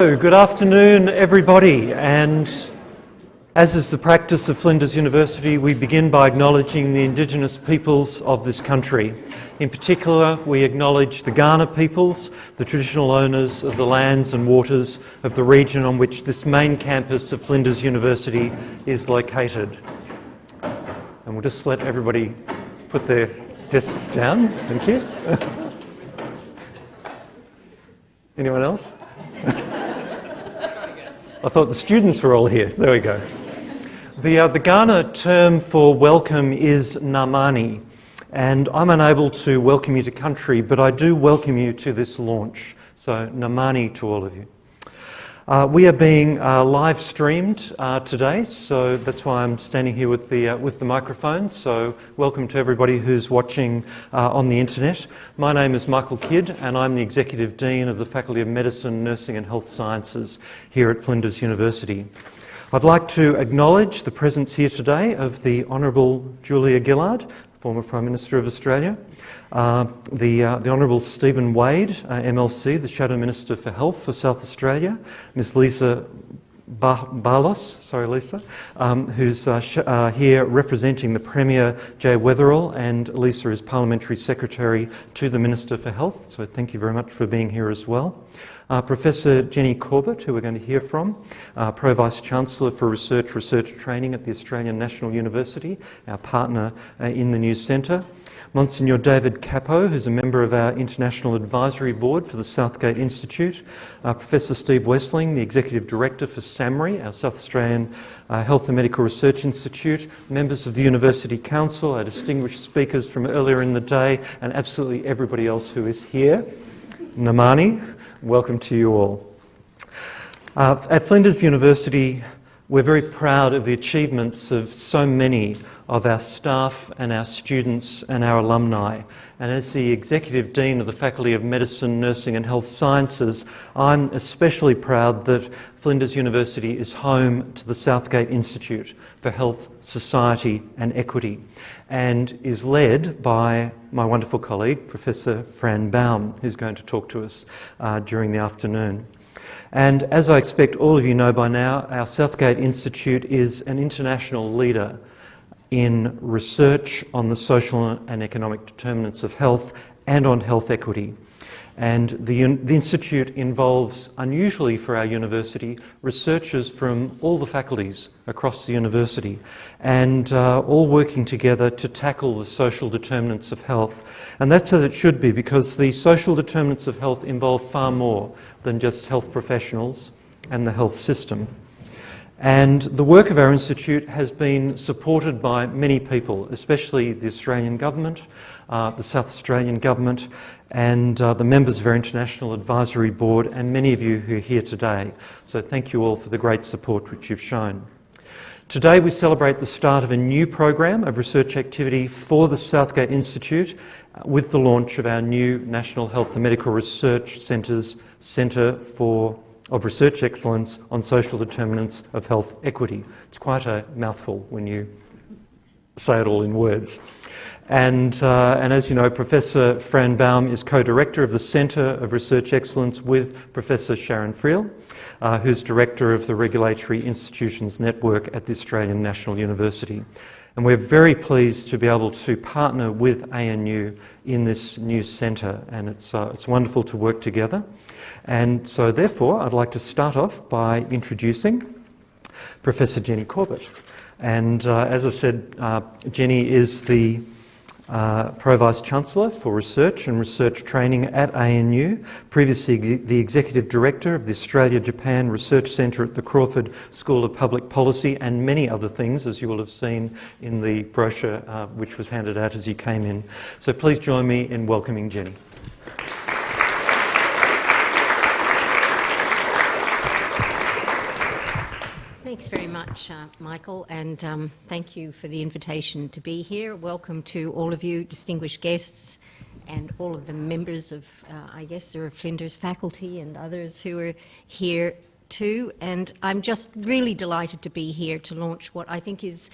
Good afternoon, everybody, and as is the practice of Flinders University, we begin by acknowledging the Indigenous peoples of this country. In particular, we acknowledge the Kaurna peoples, the traditional owners of the lands and waters of the region on which this main campus of Flinders University is located. And we'll just let everybody put their desks down. Thank you. Anyone else? I thought the students were all here. There we go. The Kaurna term for welcome is Namani, and I'm unable to welcome you to country, but I do welcome you to this launch. So Namani to all of you. We are being live streamed today, so that's why I'm standing here with the microphone. So welcome to everybody who's watching on the internet. My name is Michael Kidd, and I'm the Executive Dean of the Faculty of Medicine, Nursing and Health Sciences here at Flinders University. I'd like to acknowledge the presence here today of the Honourable Julia Gillard, former Prime Minister of Australia, the Honourable Stephen Wade, MLC, the Shadow Minister for Health for South Australia, Ms Lisa Barlos, who's here representing the Premier Jay Weatherill, and Lisa is Parliamentary Secretary to the Minister for Health, so thank you very much for being here as well. Professor Jenny Corbett, who we're going to hear from, Pro Vice-Chancellor for Research Training at the Australian National University, our partner in the new centre. Monsignor David Capo, who's a member of our International Advisory Board for the Southgate Institute. Professor Steve Wessling, the Executive Director for SAMRI, our South Australian Health and Medical Research Institute. Members of the University Council, our distinguished speakers from earlier in the day, and absolutely everybody else who is here. Namani. Welcome to you all. At Flinders University, we're very proud of the achievements of so many of our staff and our students and our alumni. And as the Executive Dean of the Faculty of Medicine, Nursing and Health Sciences, I'm especially proud that Flinders University is home to the Southgate Institute for Health, Society and Equity, and is led by my wonderful colleague, Professor Fran Baum, who's going to talk to us during the afternoon. And as I expect all of you know by now, our Southgate Institute is an international leader in research on the social and economic determinants of health and on health equity. And the Institute involves, unusually for our university, researchers from all the faculties across the university, and all working together to tackle the social determinants of health. And that's as it should be, because the social determinants of health involve far more than just health professionals and the health system. And the work of our institute has been supported by many people, especially the Australian government, the South Australian government, and the members of our International Advisory Board, and many of you who are here today. So thank you all for the great support which you've shown. Today we celebrate the start of a new program of research activity for the Southgate Institute with the launch of our new National Health and Medical Research Centre's Centre of Research Excellence on Social Determinants of Health Equity. It's quite a mouthful when you say it all in words. And as you know, Professor Fran Baum is co-director of the Centre of Research Excellence with Professor Sharon Friel, who's director of the Regulatory Institutions Network at the Australian National University. And we're very pleased to be able to partner with ANU in this new centre, and it's wonderful to work together. And so therefore, I'd like to start off by introducing Professor Jenny Corbett. And as I said, Jenny is the Pro Vice-Chancellor for Research and Research Training at ANU, previously the Executive Director of the Australia-Japan Research Centre at the Crawford School of Public Policy, and many other things, as you will have seen in the brochure which was handed out as you came in. So please join me in welcoming Jenny. Thanks very much, Michael, and thank you for the invitation to be here. Welcome to all of you distinguished guests and all of the members of, I guess there are Flinders faculty and others who are here too. And I'm just really delighted to be here to launch what I think is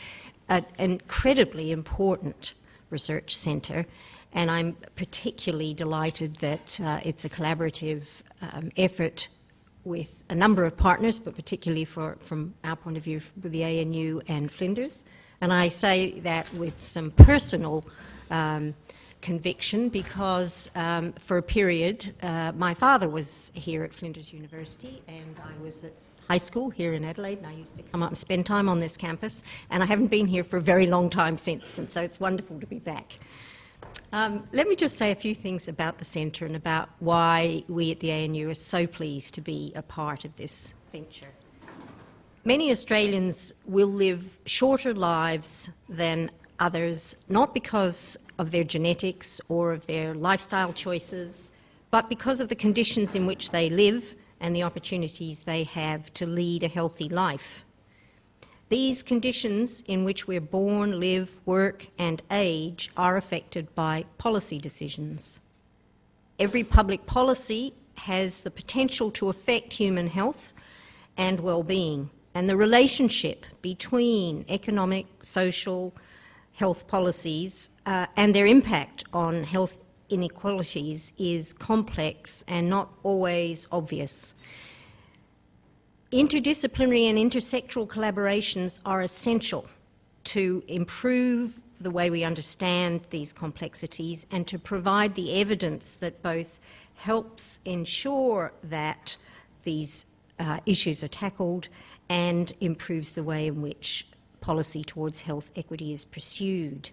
an incredibly important research centre. And I'm particularly delighted that it's a collaborative effort with a number of partners, but particularly from our point of view with the ANU and Flinders. And I say that with some personal conviction because for a period my father was here at Flinders University and I was at high school here in Adelaide, and I used to come up and spend time on this campus, and I haven't been here for a very long time since, and so it's wonderful to be back. Let me just say a few things about the centre and about why we at the ANU are so pleased to be a part of this venture. Many Australians will live shorter lives than others, not because of their genetics or of their lifestyle choices, but because of the conditions in which they live and the opportunities they have to lead a healthy life. These conditions in which we're born, live, work and age are affected by policy decisions. Every public policy has the potential to affect human health and well-being, and the relationship between economic, social, health policies and their impact on health inequalities is complex and not always obvious. Interdisciplinary and intersectoral collaborations are essential to improve the way we understand these complexities and to provide the evidence that both helps ensure that these issues are tackled and improves the way in which policy towards health equity is pursued.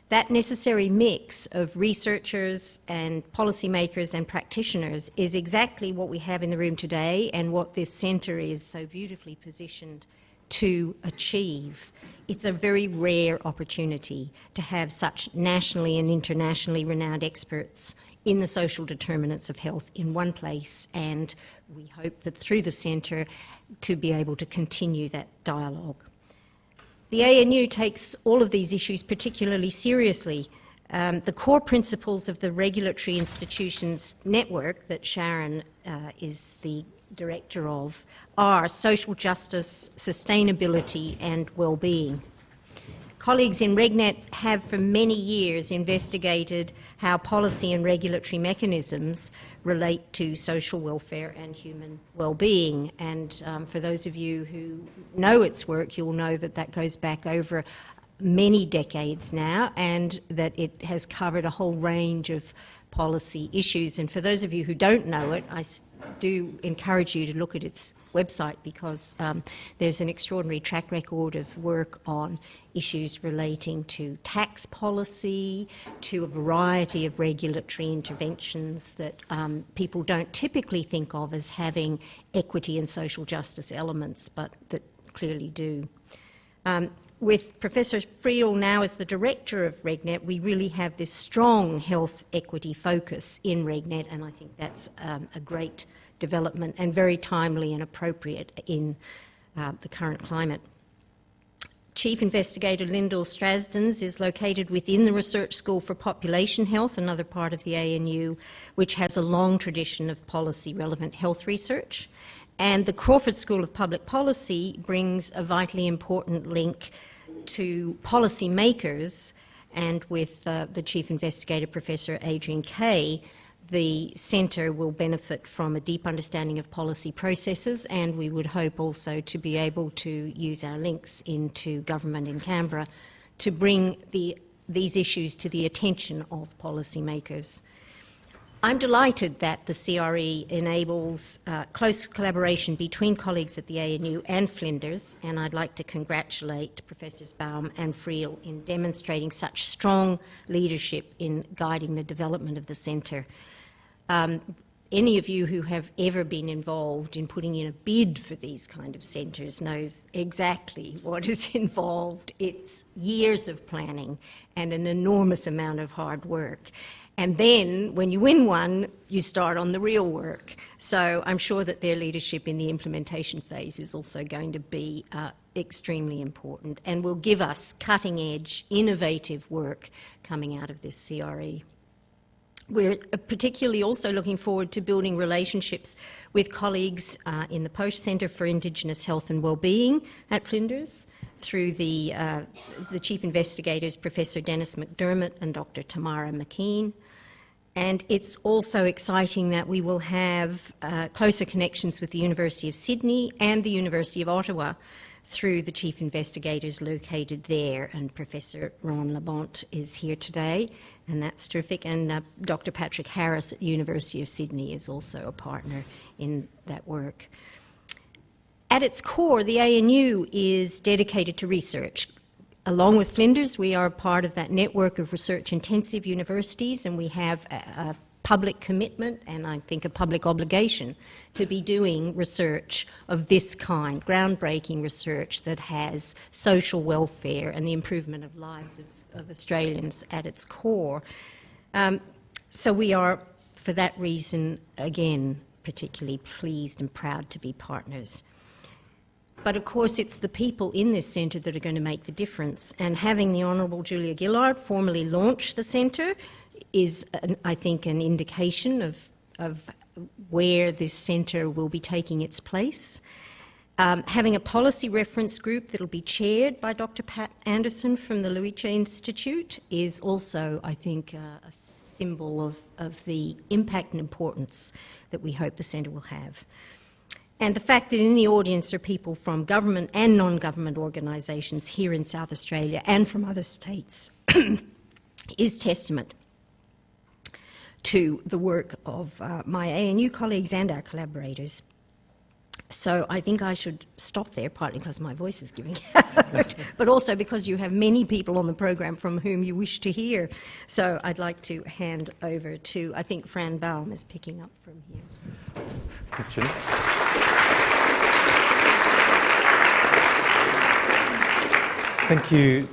That necessary mix of researchers and policymakers and practitioners is exactly what we have in the room today and what this centre is so beautifully positioned to achieve. It's a very rare opportunity to have such nationally and internationally renowned experts in the social determinants of health in one place, and we hope that through the centre to be able to continue that dialogue. The ANU takes all of these issues particularly seriously. The core principles of the Regulatory Institutions Network that Sharon is the director of are social justice, sustainability and well-being. Colleagues in RegNet have for many years investigated how policy and regulatory mechanisms relate to social welfare and human well-being. And for those of you who know its work, you'll know that that goes back over many decades now and that it has covered a whole range of policy issues. And for those of you who don't know it, I do encourage you to look at its website because there's an extraordinary track record of work on issues relating to tax policy, to a variety of regulatory interventions that people don't typically think of as having equity and social justice elements, but that clearly do. With Professor Friel now as the director of RegNet, we really have this strong health equity focus in RegNet, and I think that's a great development and very timely and appropriate in the current climate. Chief Investigator Lyndall Strasdens is located within the Research School for Population Health, another part of the ANU, which has a long tradition of policy-relevant health research. And the Crawford School of Public Policy brings a vitally important link to policy makers, and with the Chief Investigator, Professor Adrian Kay, the centre will benefit from a deep understanding of policy processes, and we would hope also to be able to use our links into government in Canberra to bring these issues to the attention of policymakers. I'm delighted that the CRE enables close collaboration between colleagues at the ANU and Flinders, and I'd like to congratulate Professors Baum and Friel in demonstrating such strong leadership in guiding the development of the centre. Any of you who have ever been involved in putting in a bid for these kind of centres knows exactly what is involved. It's years of planning and an enormous amount of hard work. And then, when you win one, you start on the real work. So I'm sure that their leadership in the implementation phase is also going to be extremely important and will give us cutting-edge, innovative work coming out of this CRE. We're particularly also looking forward to building relationships with colleagues in the Post Centre for Indigenous Health and Wellbeing at Flinders through the Chief Investigators, Professor Dennis McDermott and Dr. Tamara McKean. And it's also exciting that we will have closer connections with the University of Sydney and the University of Ottawa through the chief investigators located there. And Professor Ron Labonte is here today, and that's terrific. And Dr. Patrick Harris at the University of Sydney is also a partner in that work. At its core, the ANU is dedicated to research. Along with Flinders, we are part of that network of research-intensive universities, and we have a public commitment and I think a public obligation to be doing research of this kind, groundbreaking research that has social welfare and the improvement of lives of Australians at its core. So we are, for that reason, again, particularly pleased and proud to be partners. But of course it's the people in this centre that are going to make the difference, and having the Honourable Julia Gillard formally launch the centre is, I think, an indication of where this centre will be taking its place. Having a policy reference group that will be chaired by Dr. Pat Anderson from the Luigi Institute is also, I think, a symbol of the impact and importance that we hope the centre will have. And the fact that in the audience are people from government and non-government organisations here in South Australia and from other states is testament to the work of my ANU colleagues and our collaborators. So I think I should stop there, partly because my voice is giving out, but also because you have many people on the program from whom you wish to hear. So I'd like to hand over to, I think Fran Baum is picking up from here. Thanks, Jenny.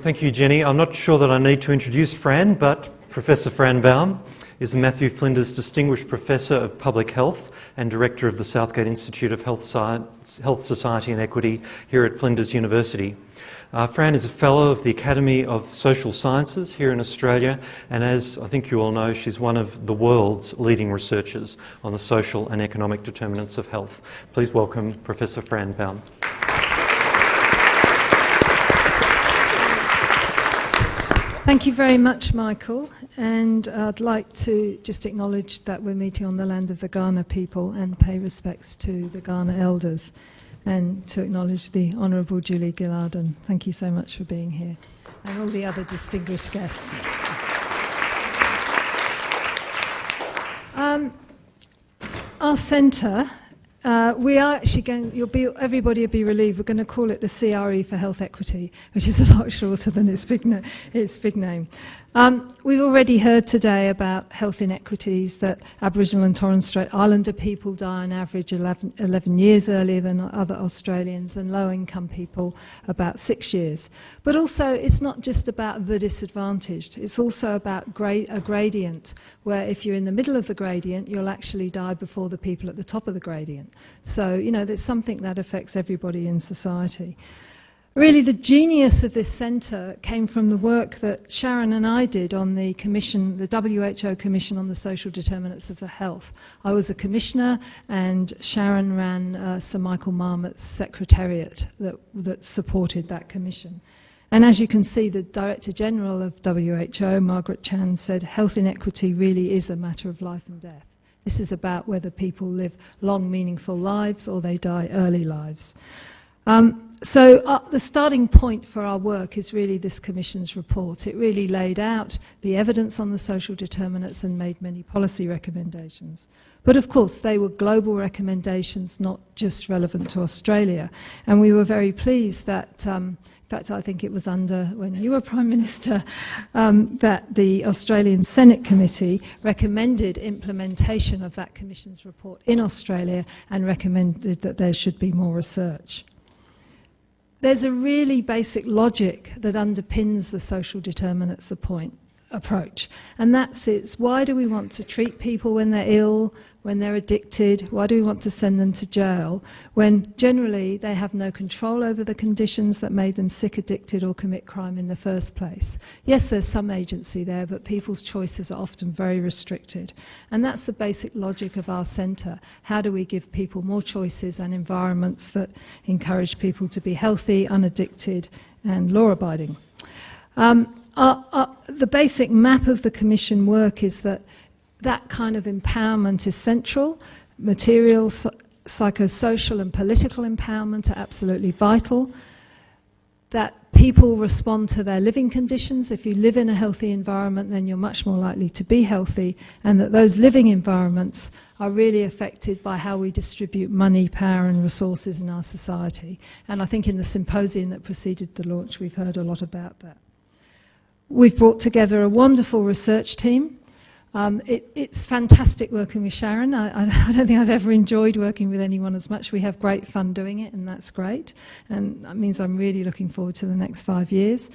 Thank you, Jenny. I'm not sure that I need to introduce Fran, but Professor Fran Baum is the Matthew Flinders Distinguished Professor of Public Health and Director of the Southgate Institute of Health Society and Equity here at Flinders University. Fran is a Fellow of the Academy of Social Sciences here in Australia, and as I think you all know, she's one of the world's leading researchers on the social and economic determinants of health. Please welcome Professor Fran Baum. Thank you very much, Michael, and I'd like to just acknowledge that we're meeting on the land of the Kaurna people and pay respects to the Kaurna elders, and to acknowledge the Honourable Julia Gillard, and thank you so much for being here, and all the other distinguished guests. Our centre, we are actually going, everybody will be relieved, we're going to call it the CRE for Health Equity, which is a lot shorter than its big name. We've already heard today about health inequities, that Aboriginal and Torres Strait Islander people die on average 11 years earlier than other Australians, and low-income people about 6 years. But also, it's not just about the disadvantaged, it's also about a gradient, where if you're in the middle of the gradient, you'll actually die before the people at the top of the gradient. So, you know, there's something that affects everybody in society. Really, the genius of this centre came from the work that Sharon and I did on the commission, the WHO Commission on the Social Determinants of the Health. I was a commissioner, and Sharon ran Sir Michael Marmot's secretariat that supported that commission. And as you can see, the Director General of WHO, Margaret Chan, said health inequity really is a matter of life and death. This is about whether people live long, meaningful lives or they die early lives. So the starting point for our work is really this Commission's report. It really laid out the evidence on the social determinants and made many policy recommendations. But of course, they were global recommendations, not just relevant to Australia. And we were very pleased that, in fact, I think it was under when you were Prime Minister, that the Australian Senate Committee recommended implementation of that Commission's report in Australia and recommended that there should be more research. There's a really basic logic that underpins the social determinants approach, and that's why do we want to treat people when they're ill, when they're addicted? Why do we want to send them to jail when generally they have no control over the conditions that made them sick, addicted or commit crime in the first place? Yes, there's some agency there, but people's choices are often very restricted, and that's the basic logic of our centre. How do we give people more choices and environments that encourage people to be healthy, unaddicted and law-abiding? The basic map of the Commission work is that that kind of empowerment is central. Material, psychosocial and political empowerment are absolutely vital. That people respond to their living conditions. If you live in a healthy environment, then you're much more likely to be healthy, and that those living environments are really affected by how we distribute money, power and resources in our society. And I think in the symposium that preceded the launch, we've heard a lot about that. We've brought together a wonderful research team. It's fantastic working with Sharon. I don't think I've ever enjoyed working with anyone as much. We have great fun doing it, and that's great. And that means I'm really looking forward to the next 5 years.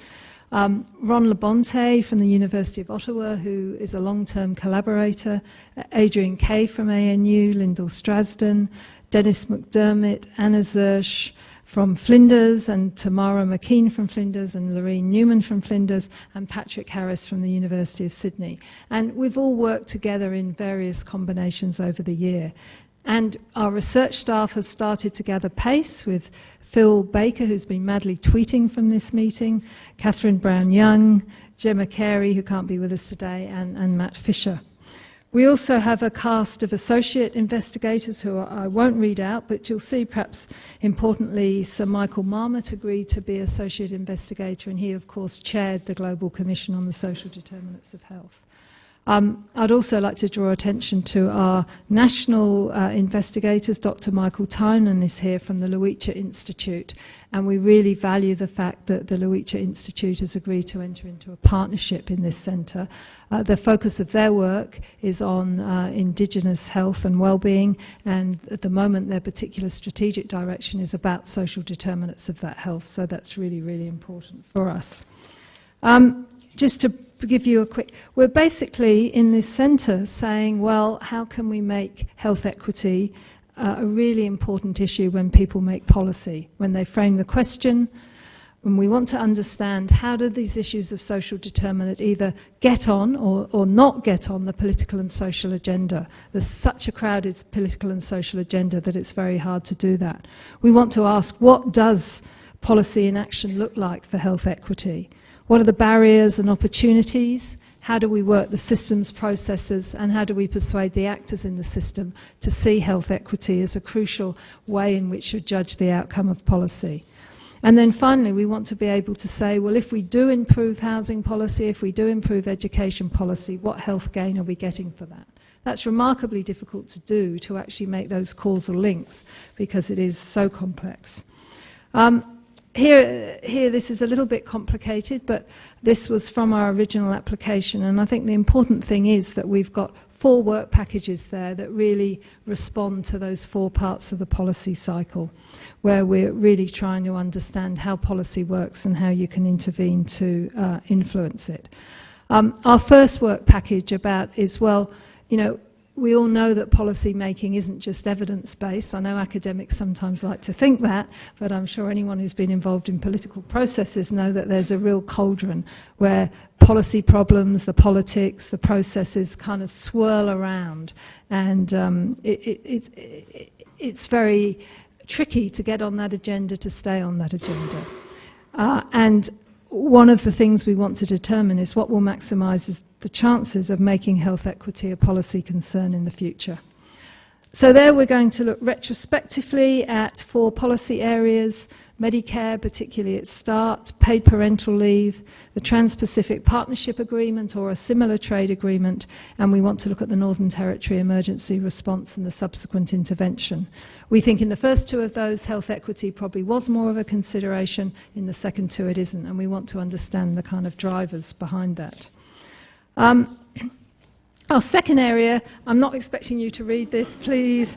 Ron Labonte from the University of Ottawa, who is a long-term collaborator, Adrian Kay from ANU, Lyndall Strasden, Dennis McDermott, Anna Zersch from Flinders, and Tamara McKean from Flinders, and Lorraine Newman from Flinders, and Patrick Harris from the University of Sydney. And we've all worked together in various combinations over the year. And our research staff have started to gather pace with Phil Baker, who's been madly tweeting from this meeting, Catherine Brown-Young, Gemma Carey, who can't be with us today, and Matt Fisher. We also have a cast of associate investigators who I won't read out, but you'll see perhaps importantly Sir Michael Marmot agreed to be associate investigator, and he of course chaired the Global Commission on the Social Determinants of Health. I'd also like to draw attention to our national investigators. Dr. Michael Tynan is here from the Luicha Institute, and we really value the fact that the Luicha Institute has agreed to enter into a partnership in this centre. The focus of their work is on Indigenous health and well-being, and at the moment their particular strategic direction is about social determinants of that health, so that's really, really important for us. Just to give you a quick, we're basically in this centre saying, well, how can we make health equity a really important issue when people make policy, when they frame the question, when we want to understand how do these issues of social determinant either get on or not get on the political and social agenda. There's such a crowded political and social agenda that it's very hard to do that. We want to ask, what does policy in action look like for health equity? What are the barriers and opportunities? How do we work the systems, processes, and how do we persuade the actors in the system to see health equity as a crucial way in which you judge the outcome of policy? And then finally, we want to be able to say, well, if we do improve housing policy, if we do improve education policy, what health gain are we getting for that? That's remarkably difficult to do, to actually make those causal links, because it is so complex. Here, this is a little bit complicated, but this was from our original application, and I think the important thing is that we've got 4 work packages there that really respond to those 4 parts of the policy cycle, where we're really trying to understand how policy works and how you can intervene to influence it. Our first work package is, well, you know, we all know that policy making isn't just evidence-based. I know academics sometimes like to think that, but I'm sure anyone who's been involved in political processes know that there's a real cauldron where policy problems, the politics, the processes kind of swirl around, and it's very tricky to get on that agenda, to stay on that agenda. And one of the things we want to determine is what will maximise the chances of making health equity a policy concern in the future. So there we're going to look retrospectively at 4 policy areas: Medicare, particularly its start, paid parental leave, the Trans-Pacific Partnership Agreement or a similar trade agreement, and we want to look at the Northern Territory emergency response and the subsequent intervention. We think in the first 2 of those, health equity probably was more of a consideration. In the second 2, it isn't, and we want to understand the kind of drivers behind that. Our second area, I'm not expecting you to read this, please.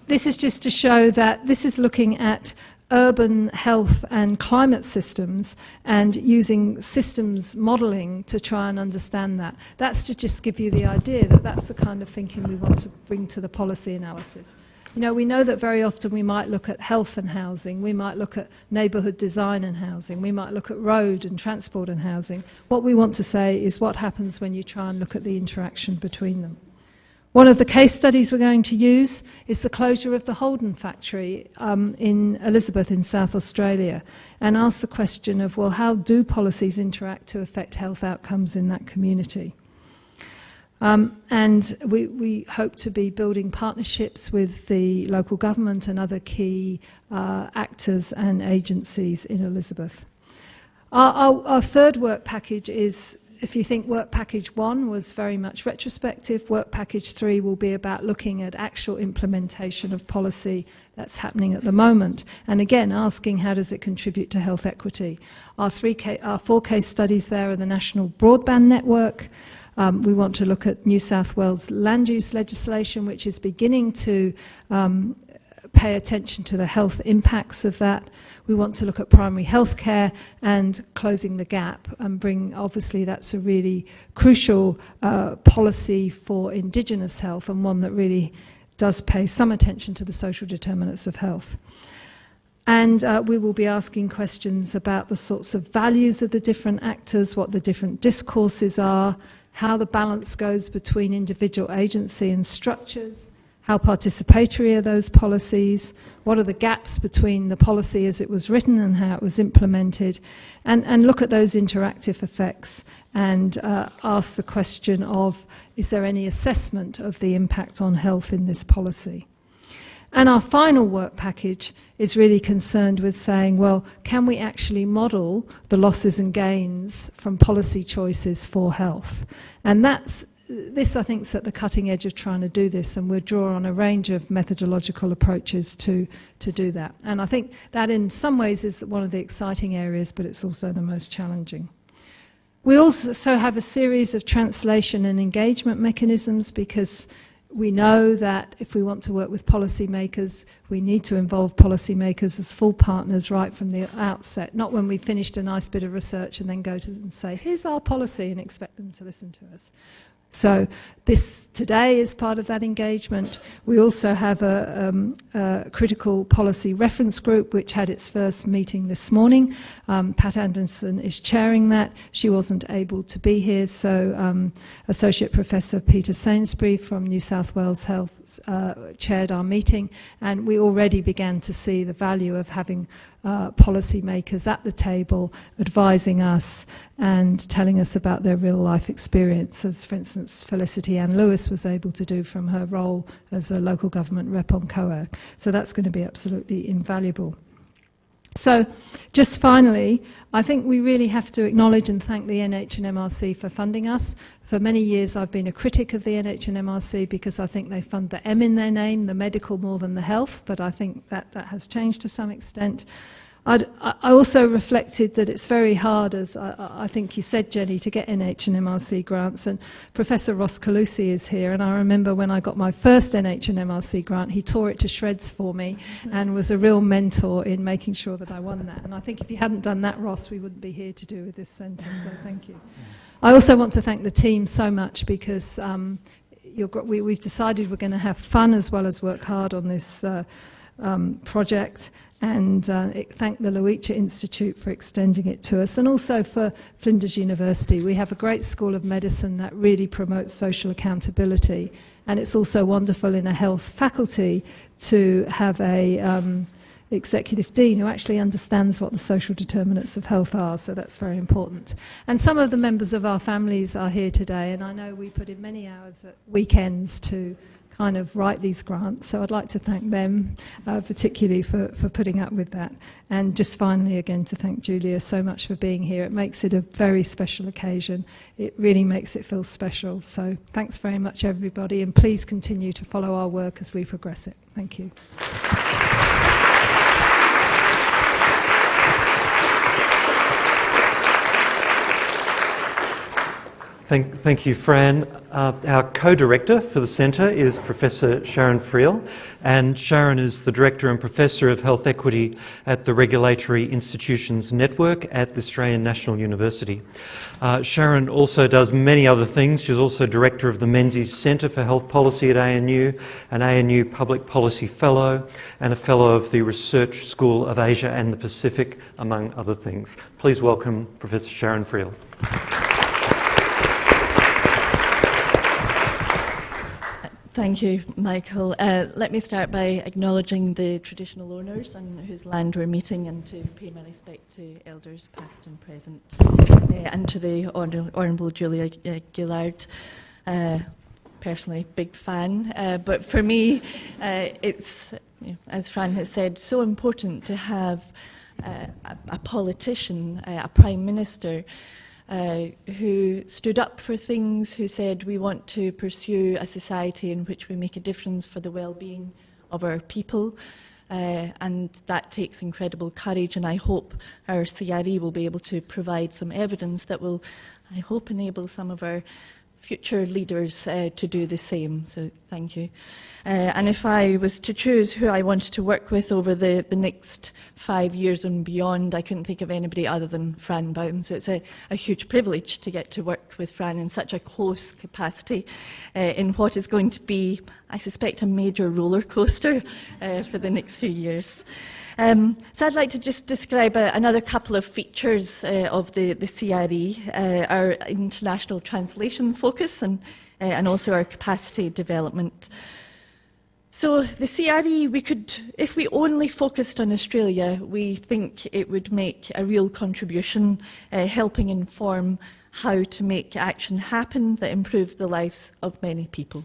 This is just to show that this is looking at urban health and climate systems and using systems modelling to try and understand that. That's to just give you the idea that that's the kind of thinking we want to bring to the policy analysis. You know, we know that very often we might look at health and housing, we might look at neighbourhood design and housing, we might look at road and transport and housing. What we want to say is what happens when you try and look at the interaction between them. One of the case studies we're going to use is the closure of the Holden factory in Elizabeth in South Australia, and ask the question of, well, how do policies interact to affect health outcomes in that community? And we hope to be building partnerships with the local government and other key actors and agencies in Elizabeth. Our third work package is, if you think work package 1 was very much retrospective, work package 3 will be about looking at actual implementation of policy that's happening at the moment. And again, asking how does it contribute to health equity. Our 4 case studies there are the National Broadband Network. We want to look at New South Wales land use legislation, which is beginning to pay attention to the health impacts of that. We want to look at primary health care and closing the gap and bring, obviously that's a really crucial policy for Indigenous health, and one that really does pay some attention to the social determinants of health. And we will be asking questions about the sorts of values of the different actors, what the different discourses are, how the balance goes between individual agency and structures, how participatory are those policies, what are the gaps between the policy as it was written and how it was implemented, and look at those interactive effects and ask the question of, is there any assessment of the impact on health in this policy? And our final work package is really concerned with saying, well, can we actually model the losses and gains from policy choices for health? And this, I think, is at the cutting edge of trying to do this, and we'll draw on a range of methodological approaches to do that. And I think that in some ways is one of the exciting areas, but it's also the most challenging. We also have a series of translation and engagement mechanisms, because we know that if we want to work with policymakers, we need to involve policymakers as full partners right from the outset, not when we've finished a nice bit of research and then go to them and say, here's our policy, and expect them to listen to us. So this today is part of that engagement. We also have a critical policy reference group which had its first meeting this morning. Pat Anderson is chairing that. She wasn't able to be here, so Associate Professor Peter Sainsbury from New South Wales Health chaired our meeting, and we already began to see the value of having policymakers at the table advising us and telling us about their real life experience, as for instance Felicity Ann Lewis was able to do from her role as a local government rep on COAG. So that's going to be absolutely invaluable. So just finally, I think we really have to acknowledge and thank the NHMRC for funding us. For many years I've been a critic of the NHMRC because I think they fund the M in their name, the medical more than the health, but I think that has changed to some extent. I also reflected that it's very hard, as I think you said, Jenny, to get NHMRC grants, and Professor Ross Calusi is here, and I remember when I got my first NHMRC grant, he tore it to shreds for me and was a real mentor in making sure that I won that. And I think if you hadn't done that, Ross, we wouldn't be here to do with this centre, so thank you. I also want to thank the team so much, because we've decided we're going to have fun as well as work hard on this project, and thank the Luicha Institute for extending it to us, and also for Flinders University. We have a great school of medicine that really promotes social accountability, and it's also wonderful in a health faculty to have a executive dean who actually understands what the social determinants of health are, so that's very important. And some of the members of our families are here today, and I know we put in many hours at weekends to kind of write these grants, so I'd like to thank them particularly for putting up with that. And just finally again to thank Julia so much for being here. It makes it a very special occasion. It really makes it feel special. So thanks very much everybody, and please continue to follow our work as we progress it. Thank you. Thank you, Fran. Our co-director for the centre is Professor Sharon Friel, and Sharon is the Director and Professor of Health Equity at the Regulatory Institutions Network at the Australian National University. Sharon also does many other things. She's also Director of the Menzies Centre for Health Policy at ANU, an ANU Public Policy Fellow, and a Fellow of the Research School of Asia and the Pacific, among other things. Please welcome Professor Sharon Friel. Thank you, Michael. Let me start by acknowledging the traditional owners on whose land we're meeting, and to pay my respect to elders past and present, and to the Honourable Julia Gillard. Personally, big fan. But for me, it's, as Fran has said, so important to have a politician, a Prime Minister, who stood up for things, who said we want to pursue a society in which we make a difference for the well-being of our people. And that takes incredible courage, and I hope our CRE will be able to provide some evidence that will, I hope, enable some of our future leaders to do the same. So thank you. And if I was to choose who I wanted to work with over the next 5 years and beyond, I couldn't think of anybody other than Fran Bowden. So it's a huge privilege to get to work with Fran in such a close capacity in what is going to be, I suspect, a major roller coaster for the next few years. So I'd like to just describe another couple of features of the CRE, our international translation focus and also our capacity development. So the CRE, we could, if we only focused on Australia, we think it would make a real contribution, helping inform how to make action happen that improves the lives of many people.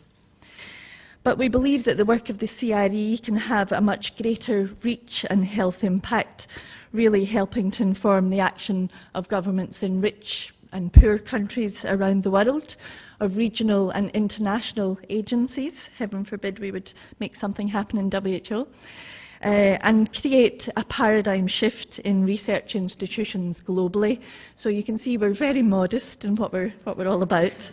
But we believe that the work of the CRE can have a much greater reach and health impact, really helping to inform the action of governments in rich and poor countries around the world, of regional and international agencies, heaven forbid we would make something happen in WHO, and create a paradigm shift in research institutions globally. So you can see we're very modest in what we're all about.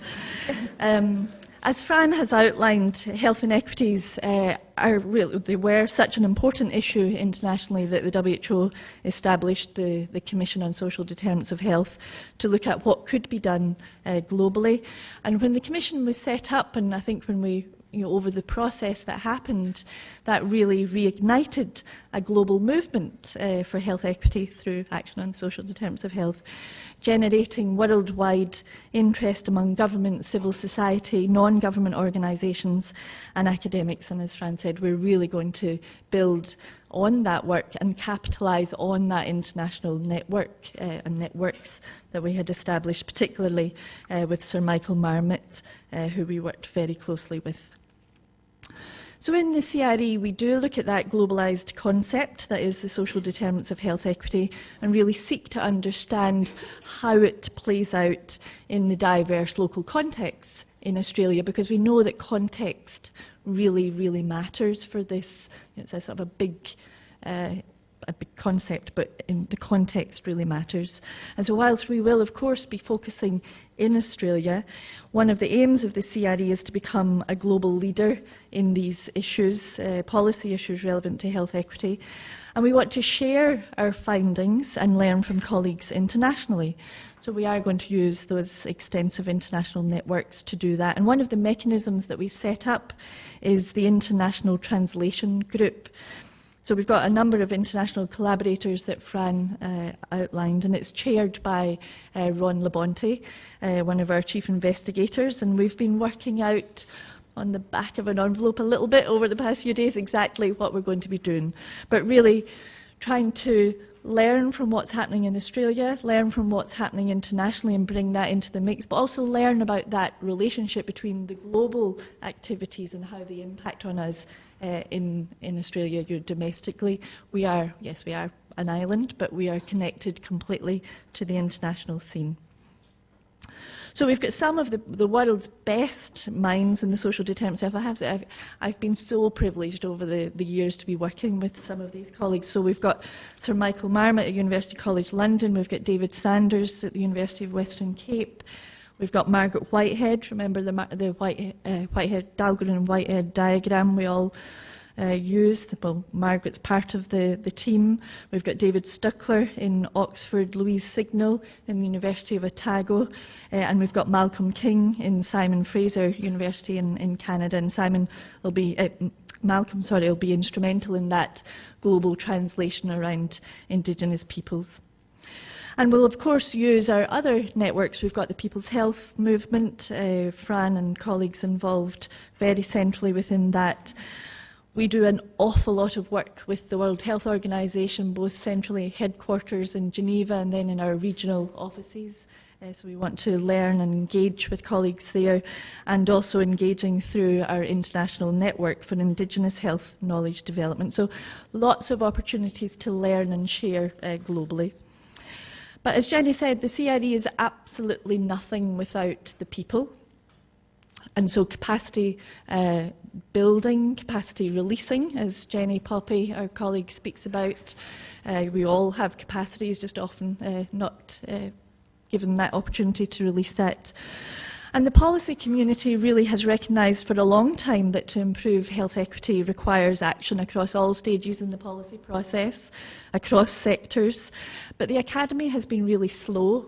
As Fran has outlined, health inequities they were such an important issue internationally that the WHO established the Commission on Social Determinants of Health to look at what could be done globally. And when the Commission was set up, and I think when we, over the process that happened, that really reignited a global movement for health equity through action on social determinants of health, generating worldwide interest among government, civil society, non-government organisations and academics. And as Fran said, we're really going to build on that work and capitalise on that international network and networks that we had established, particularly with Sir Michael Marmot, who we worked very closely with. So in the CRE, we do look at that globalised concept, that is the social determinants of health equity, and really seek to understand how it plays out in the diverse local contexts in Australia, because we know that context really, really matters for this. It's a sort of a big concept, but in the context really matters. And so whilst we will, of course, be focusing in Australia, one of the aims of the CRE is to become a global leader in these issues, policy issues relevant to health equity. And we want to share our findings and learn from colleagues internationally. So we are going to use those extensive international networks to do that. And one of the mechanisms that we've set up is the International Translation Group. So we've got a number of international collaborators that Fran outlined, and it's chaired by Ron Labonte, one of our chief investigators, and we've been working out on the back of an envelope a little bit over the past few days exactly what we're going to be doing. But really trying to learn from what's happening in Australia, learn from what's happening internationally and bring that into the mix, but also learn about that relationship between the global activities and how they impact on us in Australia domestically. We are an island, but we are connected completely to the international scene. So we've got some of the world's best minds in the social determinants of health. I've been so privileged over the years to be working with some of these colleagues. So we've got Sir Michael Marmot at University College London, we've got David Sanders at the University of Western Cape, we've got Margaret Whitehead, remember the Whitehead, Dahlgren and Whitehead diagram we all used. Well, Margaret's part of the team. We've got David Stuckler in Oxford, Louise Signal in the University of Otago, and we've got Malcolm King in Simon Fraser University in Canada. And Malcolm will be instrumental in that global translation around Indigenous peoples. And we'll, of course, use our other networks. We've got the People's Health Movement, Fran and colleagues involved very centrally within that. We do an awful lot of work with the World Health Organization, both centrally headquarters in Geneva and then in our regional offices So we want to learn and engage with colleagues there, and also engaging through our international network for Indigenous health knowledge development. So lots of opportunities to learn and share globally. But as Jenny said, the CRE is absolutely nothing without the people. And so capacity building, capacity releasing, as Jenny Poppy, our colleague, speaks about. We all have capacities, just often not given that opportunity to release that. And the policy community really has recognised for a long time that to improve health equity requires action across all stages in the policy process, across sectors. But the Academy has been really slow.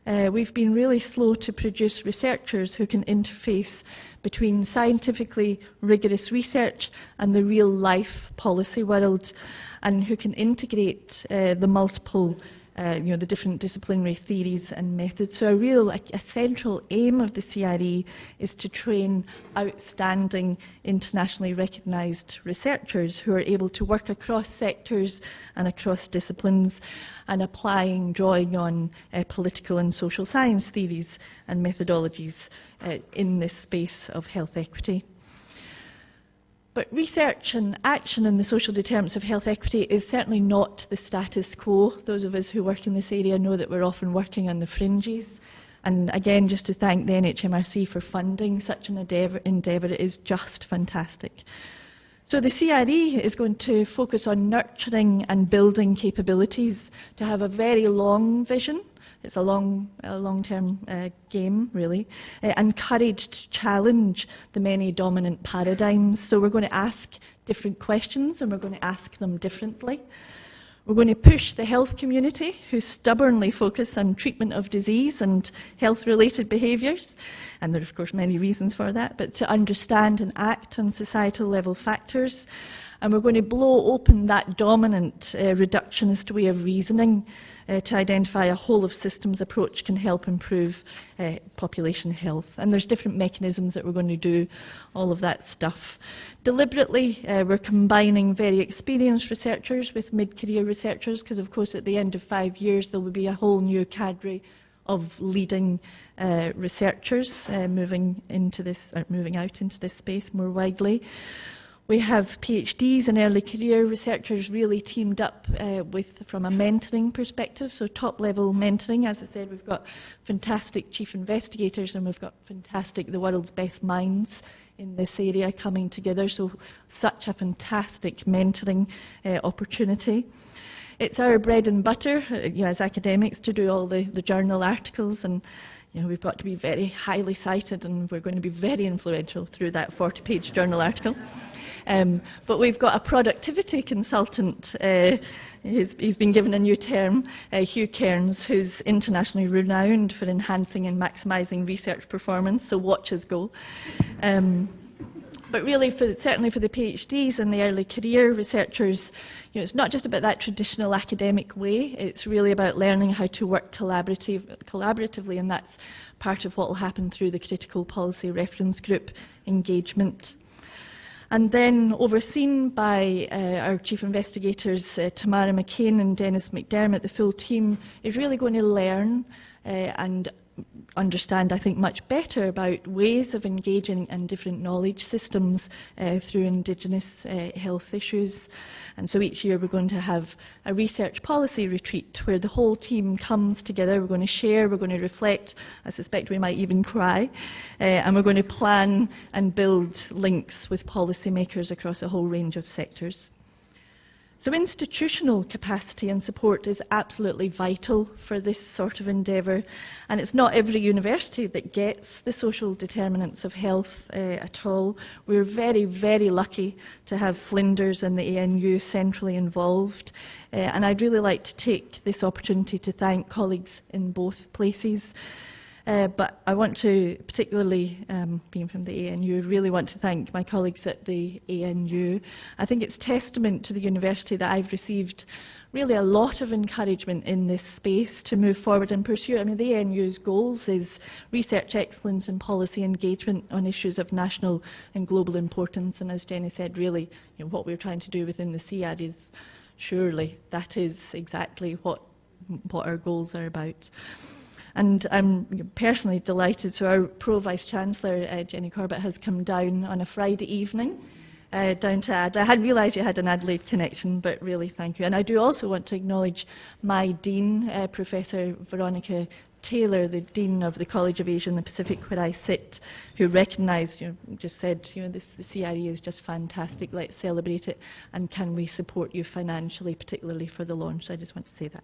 We've been really slow to produce researchers who can interface between scientifically rigorous research and the real-life policy world, and who can integrate the multiple the different disciplinary theories and methods. So a central aim of the CRE is to train outstanding internationally recognised researchers who are able to work across sectors and across disciplines, and drawing on political and social science theories and methodologies in this space of health equity. But research and action in the social determinants of health equity is certainly not the status quo. Those of us who work in this area know that we're often working on the fringes. And again, just to thank the NHMRC for funding such an endeavour, it is just fantastic. So the CRE is going to focus on nurturing and building capabilities to have a very long vision. It's a long-term game, really, and courage to challenge the many dominant paradigms. So we're going to ask different questions, and we're going to ask them differently. We're going to push the health community, who stubbornly focus on treatment of disease and health-related behaviours, and there are, of course, many reasons for that, but to understand and act on societal-level factors. And we're going to blow open that dominant reductionist way of reasoning to identify a whole-of-systems approach can help improve population health. And there's different mechanisms that we're going to do all of that stuff. Deliberately, we're combining very experienced researchers with mid-career researchers, because, of course, at the end of 5 years, there will be a whole new cadre of leading researchers moving out into this space more widely. We have PhDs and early career researchers really teamed up from a mentoring perspective, so top-level mentoring. As I said, we've got fantastic chief investigators, and we've got the world's best minds in this area coming together, so such a fantastic mentoring opportunity. It's our bread and butter, as academics, to do all the journal articles, and we've got to be very highly cited, and we're going to be very influential through that 40-page journal article. But we've got a productivity consultant. He's been given a new term, Hugh Cairns, who's internationally renowned for enhancing and maximising research performance, so watch us go. But really, certainly for the PhDs and the early career researchers, it's not just about that traditional academic way, it's really about learning how to work collaboratively, and that's part of what will happen through the Critical Policy Reference Group engagement. And then overseen by our chief investigators, Tamara McCain and Dennis McDermott, the full team is really going to learn and understand, I think, much better about ways of engaging in different knowledge systems through Indigenous health issues. And so each year we're going to have a research policy retreat where the whole team comes together. We're going to share, we're going to reflect, I suspect we might even cry, and we're going to plan and build links with policymakers across a whole range of sectors. So institutional capacity and support is absolutely vital for this sort of endeavour, and it's not every university that gets the social determinants of health at all. We're very, very lucky to have Flinders and the ANU centrally involved, and I'd really like to take this opportunity to thank colleagues in both places. But I want to, particularly being from the ANU, really want to thank my colleagues at the ANU. I think it's testament to the university that I've received really a lot of encouragement in this space to move forward and pursue. I mean, the ANU's goals is research excellence and policy engagement on issues of national and global importance. And as Jenny said, really, what we're trying to do within the CIAD is surely that is exactly what our goals are about. And I'm personally delighted. So our Pro-Vice-Chancellor, Jenny Corbett, has come down on a Friday evening down to Adelaide. I hadn't realised you had an Adelaide connection, but really thank you. And I do also want to acknowledge my Dean, Professor Veronica Taylor, the Dean of the College of Asia and the Pacific, where I sit, who recognised, just said, the CRE is just fantastic, let's celebrate it, and can we support you financially, particularly for the launch? So I just want to say that.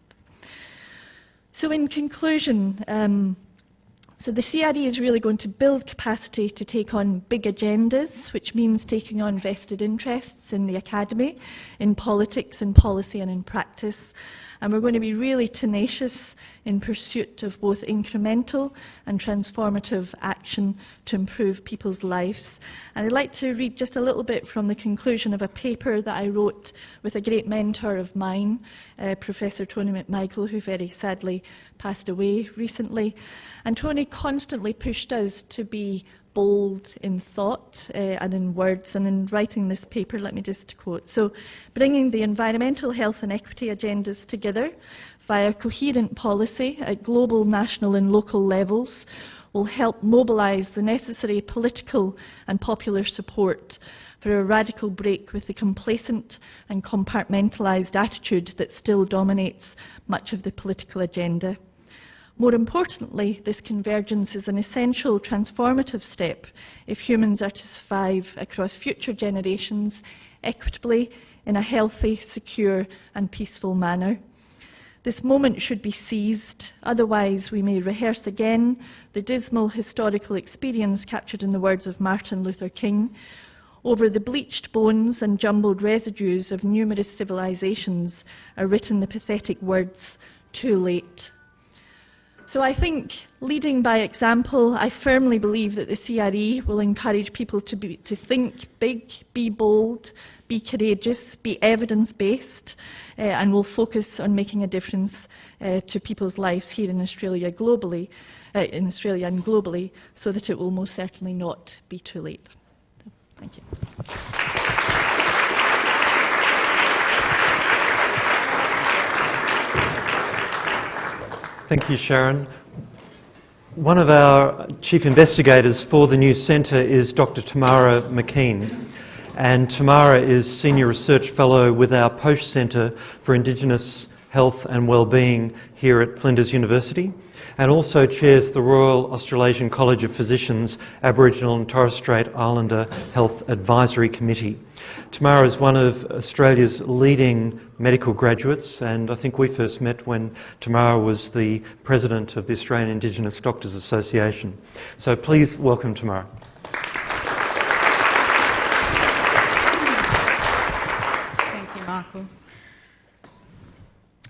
So in conclusion, so the CRE is really going to build capacity to take on big agendas, which means taking on vested interests in the academy, in politics, in policy and in practice. And we're going to be really tenacious in pursuit of both incremental and transformative action to improve people's lives. And I'd like to read just a little bit from the conclusion of a paper that I wrote with a great mentor of mine, Professor Tony McMichael, who very sadly passed away recently. And Tony constantly pushed us to be bold in thought and in words, and in writing this paper, let me just quote. So, bringing the environmental, health and equity agendas together via coherent policy at global, national and local levels will help mobilise the necessary political and popular support for a radical break with the complacent and compartmentalised attitude that still dominates much of the political agenda. More importantly, this convergence is an essential transformative step if humans are to survive across future generations equitably, in a healthy, secure and peaceful manner. This moment should be seized, otherwise we may rehearse again the dismal historical experience captured in the words of Martin Luther King, over the bleached bones and jumbled residues of numerous civilizations are written the pathetic words, "Too late." So I think, leading by example, I firmly believe that the CRE will encourage people to think big, be bold, be courageous, be evidence-based, and will focus on making a difference to people's lives here in Australia and globally, so that it will most certainly not be too late. So, thank you. Thank you, Sharon. One of our chief investigators for the new centre is Dr. Tamara McKean, and Tamara is Senior Research Fellow with our Posh Centre for Indigenous Health and Wellbeing here at Flinders University, and also chairs the Royal Australasian College of Physicians Aboriginal and Torres Strait Islander Health Advisory Committee. Tamara is one of Australia's leading medical graduates, and I think we first met when Tamara was the president of the Australian Indigenous Doctors Association. So please welcome Tamara. Thank you, Michael.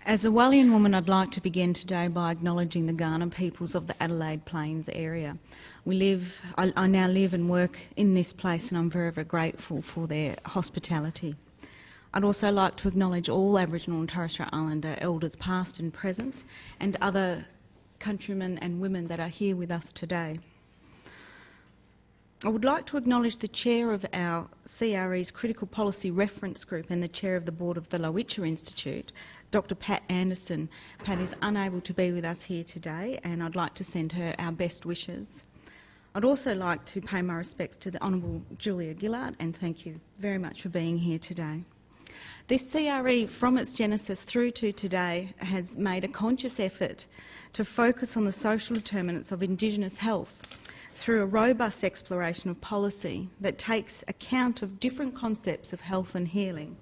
As a Wallian woman, I'd like to begin today by acknowledging the Kaurna peoples of the Adelaide Plains area. I now live and work in this place, and I'm very, very grateful for their hospitality. I'd also like to acknowledge all Aboriginal and Torres Strait Islander elders past and present, and other countrymen and women that are here with us today. I would like to acknowledge the chair of our CRE's Critical Policy Reference Group and the chair of the board of the Lowitja Institute, Dr. Pat Anderson. Pat is unable to be with us here today, and I'd like to send her our best wishes. I'd also like to pay my respects to the Honourable Julia Gillard, and thank you very much for being here today. This CRE, from its genesis through to today, has made a conscious effort to focus on the social determinants of Indigenous health through a robust exploration of policy that takes account of different concepts of health and healing,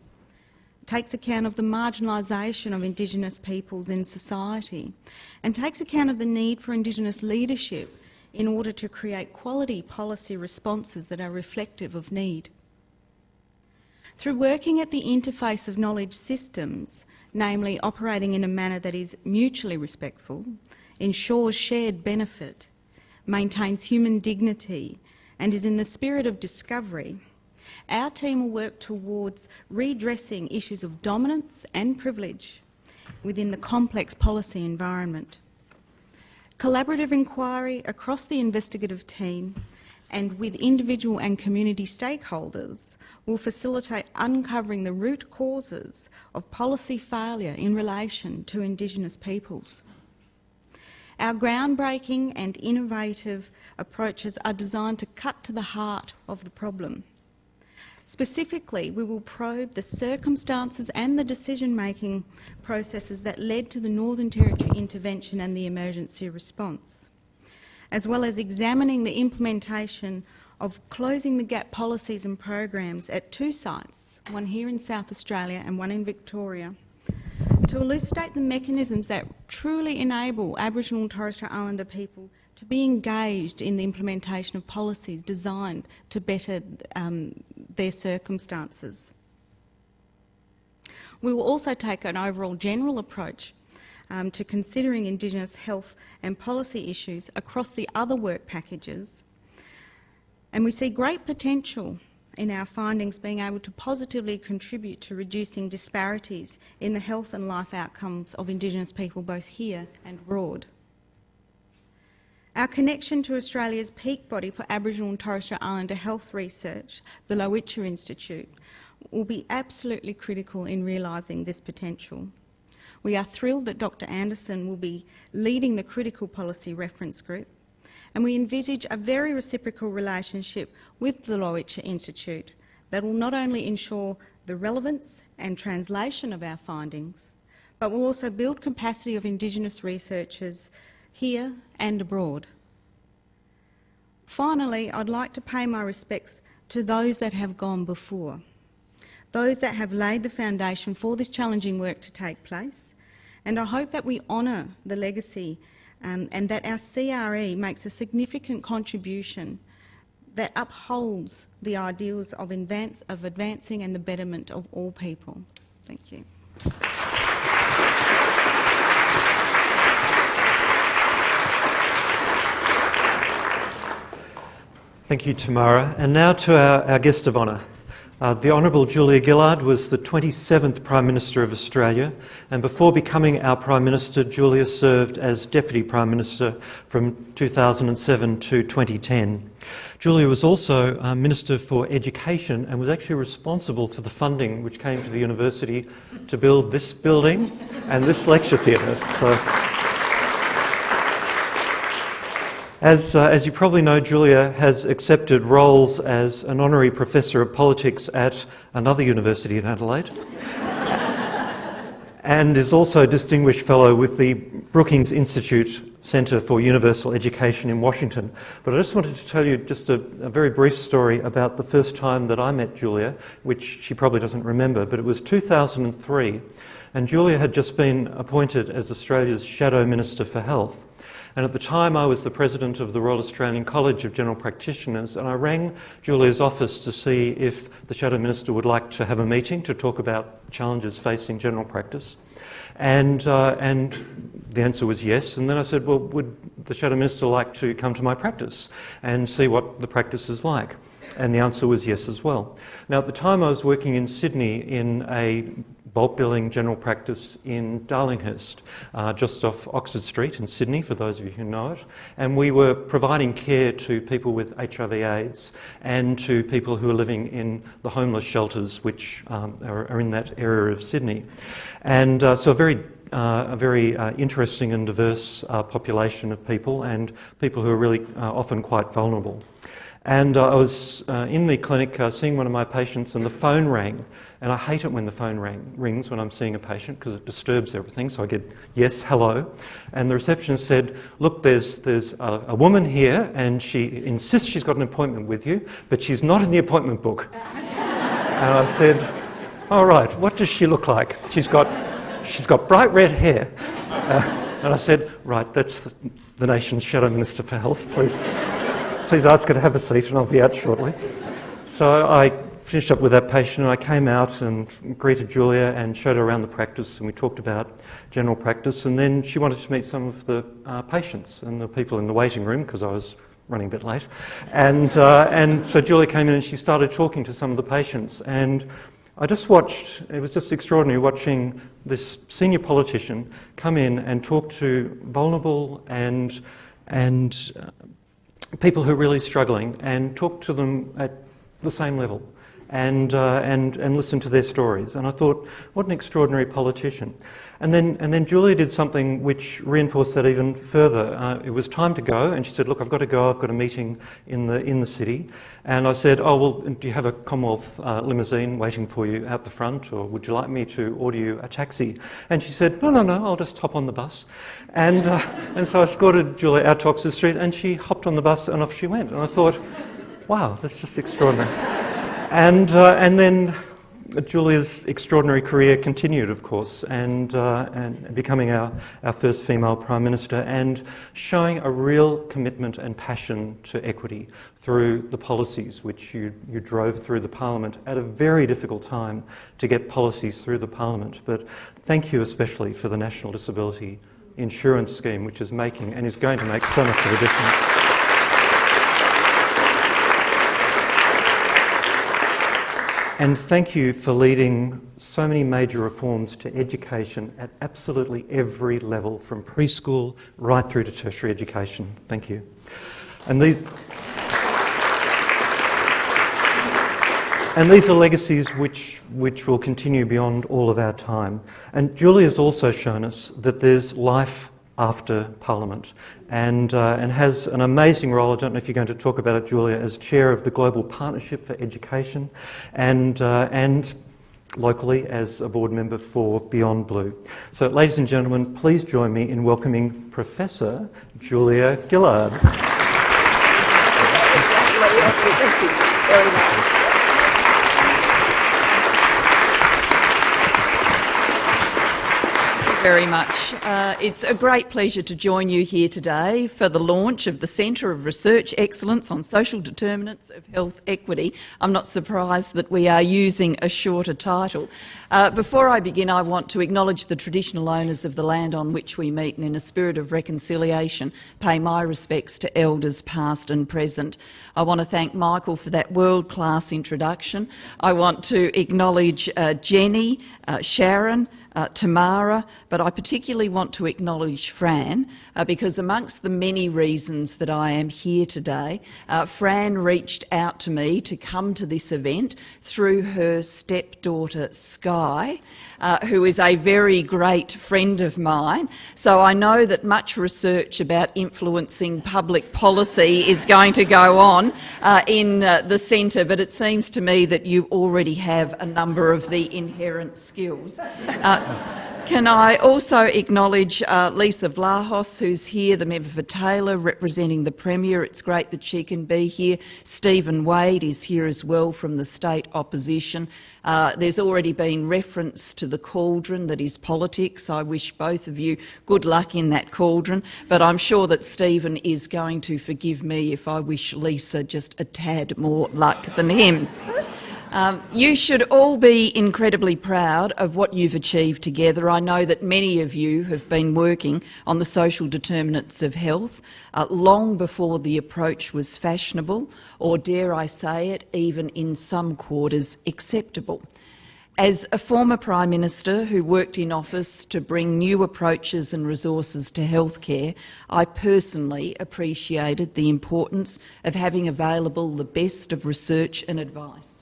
takes account of the marginalisation of Indigenous peoples in society, and takes account of the need for Indigenous leadership in order to create quality policy responses that are reflective of need. Through working at the interface of knowledge systems, namely operating in a manner that is mutually respectful, ensures shared benefit, maintains human dignity, and is in the spirit of discovery, our team will work towards redressing issues of dominance and privilege within the complex policy environment. Collaborative inquiry across the investigative team and with individual and community stakeholders will facilitate uncovering the root causes of policy failure in relation to Indigenous peoples. Our groundbreaking and innovative approaches are designed to cut to the heart of the problem. Specifically, we will probe the circumstances and the decision-making processes that led to the Northern Territory intervention and the emergency response, as well as examining the implementation of closing the gap policies and programs at 2 sites, one here in South Australia and one in Victoria, to elucidate the mechanisms that truly enable Aboriginal and Torres Strait Islander people to be engaged in the implementation of policies designed to better their circumstances. We will also take an overall general approach to considering Indigenous health and policy issues across the other work packages, and we see great potential in our findings being able to positively contribute to reducing disparities in the health and life outcomes of Indigenous people both here and abroad. Our connection to Australia's peak body for Aboriginal and Torres Strait Islander health research, the Lowitja Institute, will be absolutely critical in realising this potential. We are thrilled that Dr Anderson will be leading the critical policy reference group, and we envisage a very reciprocal relationship with the Lowitja Institute that will not only ensure the relevance and translation of our findings, but will also build capacity of Indigenous researchers here and abroad. Finally, I'd like to pay my respects to those that have gone before, those that have laid the foundation for this challenging work to take place, and I hope that we honour the legacy and that our CRE makes a significant contribution that upholds the ideals of advancing and the betterment of all people. Thank you. Thank you, Tamara. And now to our guest of honour. The Honourable Julia Gillard was the 27th Prime Minister of Australia, and before becoming our Prime Minister, Julia served as Deputy Prime Minister from 2007 to 2010. Julia was also Minister for Education and was actually responsible for the funding which came to the university to build this building and this lecture theatre. So, As you probably know, Julia has accepted roles as an honorary professor of politics at another university in Adelaide and is also a distinguished fellow with the Brookings Institute Centre for Universal Education in Washington. But I just wanted to tell you just a very brief story about the first time that I met Julia, which she probably doesn't remember, but it was 2003, and Julia had just been appointed as Australia's Shadow Minister for Health. And at the time I was the President of the Royal Australian College of General Practitioners, and I rang Julia's office to see if the Shadow Minister would like to have a meeting to talk about challenges facing general practice. And the answer was yes. And then I said, well, would the Shadow Minister like to come to my practice and see what the practice is like? And the answer was yes as well. Now, at the time I was working in Sydney in a bulk billing general practice in Darlinghurst, just off Oxford Street in Sydney, for those of you who know it. And we were providing care to people with HIV/AIDS and to people who are living in the homeless shelters, which are in that area of Sydney. And so a very interesting and diverse population of people, and people who are really often quite vulnerable. And I was in the clinic seeing one of my patients, and the phone rang. And I hate it when the phone rings when I'm seeing a patient because it disturbs everything. So I get, yes, hello. And the receptionist said, look, there's a woman here and she insists she's got an appointment with you, but she's not in the appointment book. And I said, all right, what does she look like? She's got bright red hair. And I said, right, that's the nation's Shadow Minister for Health. Please ask her to have a seat and I'll be out shortly. So I finished up with that patient and I came out and greeted Julia and showed her around the practice, and we talked about general practice, and then she wanted to meet some of the patients and the people in the waiting room because I was running a bit late. And so Julia came in and she started talking to some of the patients, and I just watched, it was just extraordinary watching this senior politician come in and talk to vulnerable and people who are really struggling and talk to them at the same level. and listen to their stories. And I thought, what an extraordinary politician. And then Julia did something which reinforced that even further. It was time to go, and she said, "Look, I've got to go. I've got a meeting in the city." And I said, "Oh, well, do you have a Commonwealth limousine waiting for you out the front, or would you like me to order you a taxi?" And she said, "No, I'll just hop on the bus." And so I escorted Julia out to Oxford Street, and she hopped on the bus, and off she went. And I thought, wow, that's just extraordinary. And then Julia's extraordinary career continued, of course, and becoming our first female Prime Minister, and showing a real commitment and passion to equity through the policies which you drove through the Parliament at a very difficult time to get policies through the Parliament. But thank you especially for the National Disability Insurance Scheme, which is making and is going to make so much of a difference. And thank you for leading so many major reforms to education at absolutely every level, from preschool right through to tertiary education. Thank you. And these are legacies which will continue beyond all of our time. And Julia's also shown us that there's life after Parliament, and has an amazing role. I don't know if you're going to talk about it, Julia, as chair of the Global Partnership for Education, and locally as a board member for Beyond Blue. So, ladies and gentlemen, please join me in welcoming Professor Julia Gillard. Thank you very much. Very much. It's a great pleasure to join you here today for the launch of the Centre of Research Excellence on Social Determinants of Health Equity. I'm not surprised that we are using a shorter title. Before I begin, I want to acknowledge the traditional owners of the land on which we meet, and in a spirit of reconciliation, pay my respects to elders past and present. I want to thank Michael for that world-class introduction. I want to acknowledge Jenny, Sharon, Tamara, but I particularly want to acknowledge Fran, because amongst the many reasons that I am here today, Fran reached out to me to come to this event through her stepdaughter Sky, who is a very great friend of mine. So I know that much research about influencing public policy is going to go on in the centre, but it seems to me that you already have a number of the inherent skills. Can I also acknowledge Lisa Vlahos, who's here, the member for Taylor, representing the Premier. It's great that she can be here. Stephen Wade is here as well from the state opposition. There's already been reference to the cauldron that is politics. I wish both of you good luck in that cauldron, but I'm sure that Stephen is going to forgive me if I wish Lisa just a tad more luck than him. You should all be incredibly proud of what you've achieved together. I know that many of you have been working on the social determinants of health long before the approach was fashionable, or dare I say it, even in some quarters acceptable. As a former Prime Minister who worked in office to bring new approaches and resources to healthcare, I personally appreciated the importance of having available the best of research and advice.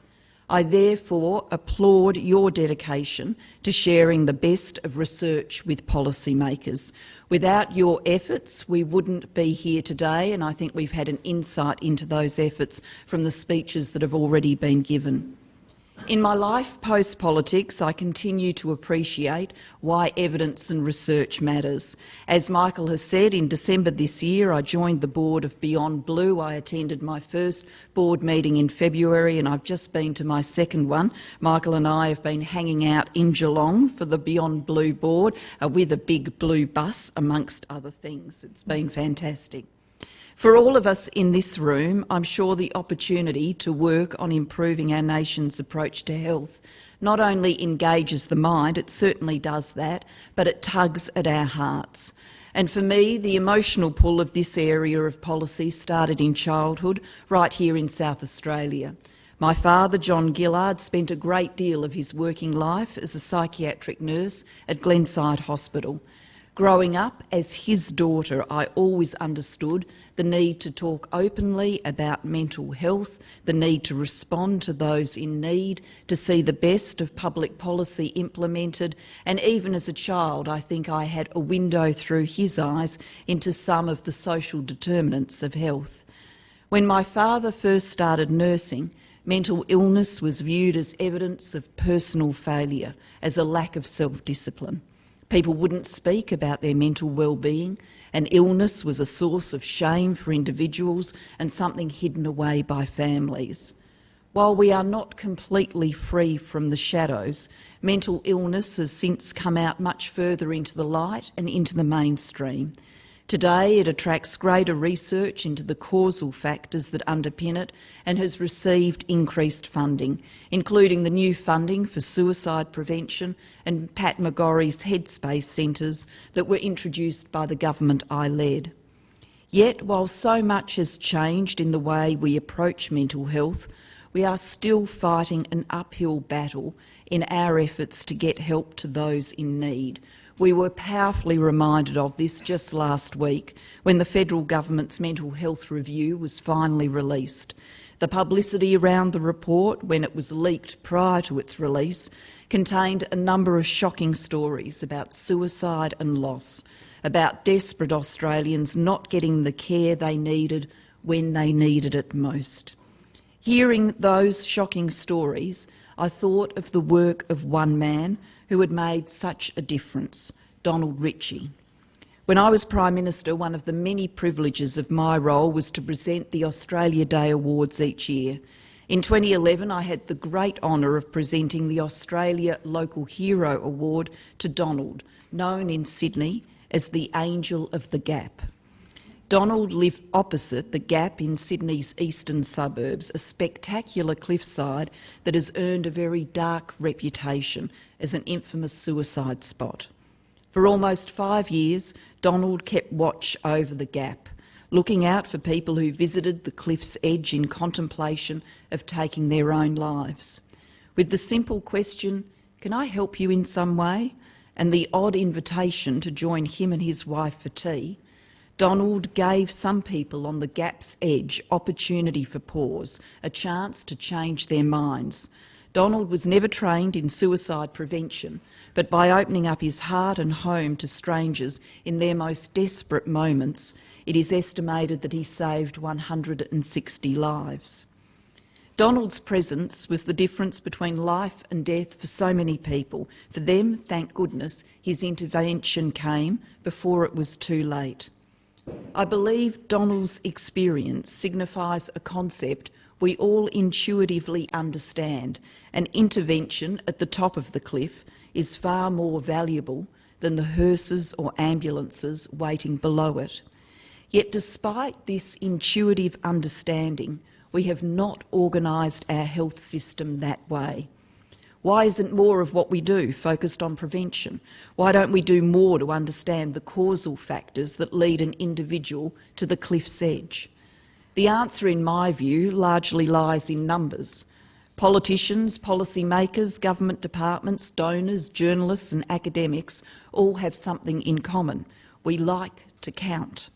I therefore applaud your dedication to sharing the best of research with policymakers. Without your efforts, we wouldn't be here today, and I think we've had an insight into those efforts from the speeches that have already been given. In my life post-politics, I continue to appreciate why evidence and research matters. As Michael has said, in December this year I joined the board of Beyond Blue. I attended my first board meeting in February, and I've just been to my second one. Michael and I have been hanging out in Geelong for the Beyond Blue board with a big blue bus, amongst other things. It's been fantastic. For all of us in this room, I'm sure the opportunity to work on improving our nation's approach to health not only engages the mind, it certainly does that, but it tugs at our hearts. And for me, the emotional pull of this area of policy started in childhood, right here in South Australia. My father, John Gillard, spent a great deal of his working life as a psychiatric nurse at Glenside Hospital. Growing up as his daughter, I always understood the need to talk openly about mental health, the need to respond to those in need, to see the best of public policy implemented, and even as a child, I think I had a window through his eyes into some of the social determinants of health. When my father first started nursing, mental illness was viewed as evidence of personal failure, as a lack of self-discipline. People wouldn't speak about their mental well-being, and illness was a source of shame for individuals and something hidden away by families. While we are not completely free from the shadows, mental illness has since come out much further into the light and into the mainstream. Today it attracts greater research into the causal factors that underpin it and has received increased funding, including the new funding for suicide prevention and Pat McGorry's Headspace centres that were introduced by the government I led. Yet, while so much has changed in the way we approach mental health, we are still fighting an uphill battle in our efforts to get help to those in need. We were powerfully reminded of this just last week when the federal government's mental health review was finally released. The publicity around the report, when it was leaked prior to its release, contained a number of shocking stories about suicide and loss, about desperate Australians not getting the care they needed when they needed it most. Hearing those shocking stories, I thought of the work of one man who had made such a difference, Donald Ritchie. When I was Prime Minister, one of the many privileges of my role was to present the Australia Day Awards each year. In 2011, I had the great honour of presenting the Australia Local Hero Award to Donald, known in Sydney as the Angel of the Gap. Donald lived opposite the Gap in Sydney's eastern suburbs, a spectacular cliffside that has earned a very dark reputation as an infamous suicide spot. For almost 5 years, Donald kept watch over the Gap, looking out for people who visited the cliff's edge in contemplation of taking their own lives. With the simple question, "Can I help you in some way?" and the odd invitation to join him and his wife for tea, Donald gave some people on the Gap's edge opportunity for pause, a chance to change their minds. Donald was never trained in suicide prevention, but by opening up his heart and home to strangers in their most desperate moments, it is estimated that he saved 160 lives. Donald's presence was the difference between life and death for so many people. For them, thank goodness, his intervention came before it was too late. I believe Donald's experience signifies a concept we all intuitively understand. An intervention at the top of the cliff is far more valuable than the hearses or ambulances waiting below it. Yet despite this intuitive understanding, we have not organised our health system that way. Why isn't more of what we do focused on prevention? Why don't we do more to understand the causal factors that lead an individual to the cliff's edge? The answer, in my view, largely lies in numbers. Politicians, policymakers, government departments, donors, journalists and academics all have something in common. We like to count.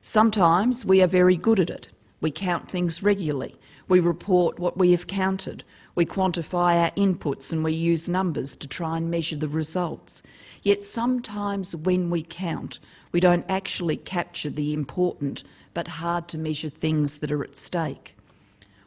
Sometimes we are very good at it. We count things regularly. We report what we have counted. We quantify our inputs and we use numbers to try and measure the results. Yet sometimes when we count, we don't actually capture the important but hard to measure things that are at stake.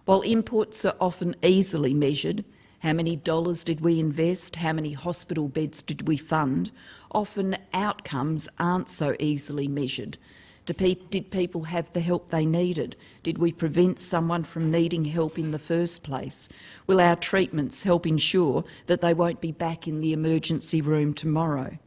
While inputs are often easily measured, how many dollars did we invest, how many hospital beds did we fund, often outcomes aren't so easily measured. Did people have the help they needed? Did we prevent someone from needing help in the first place? Will our treatments help ensure that they won't be back in the emergency room tomorrow?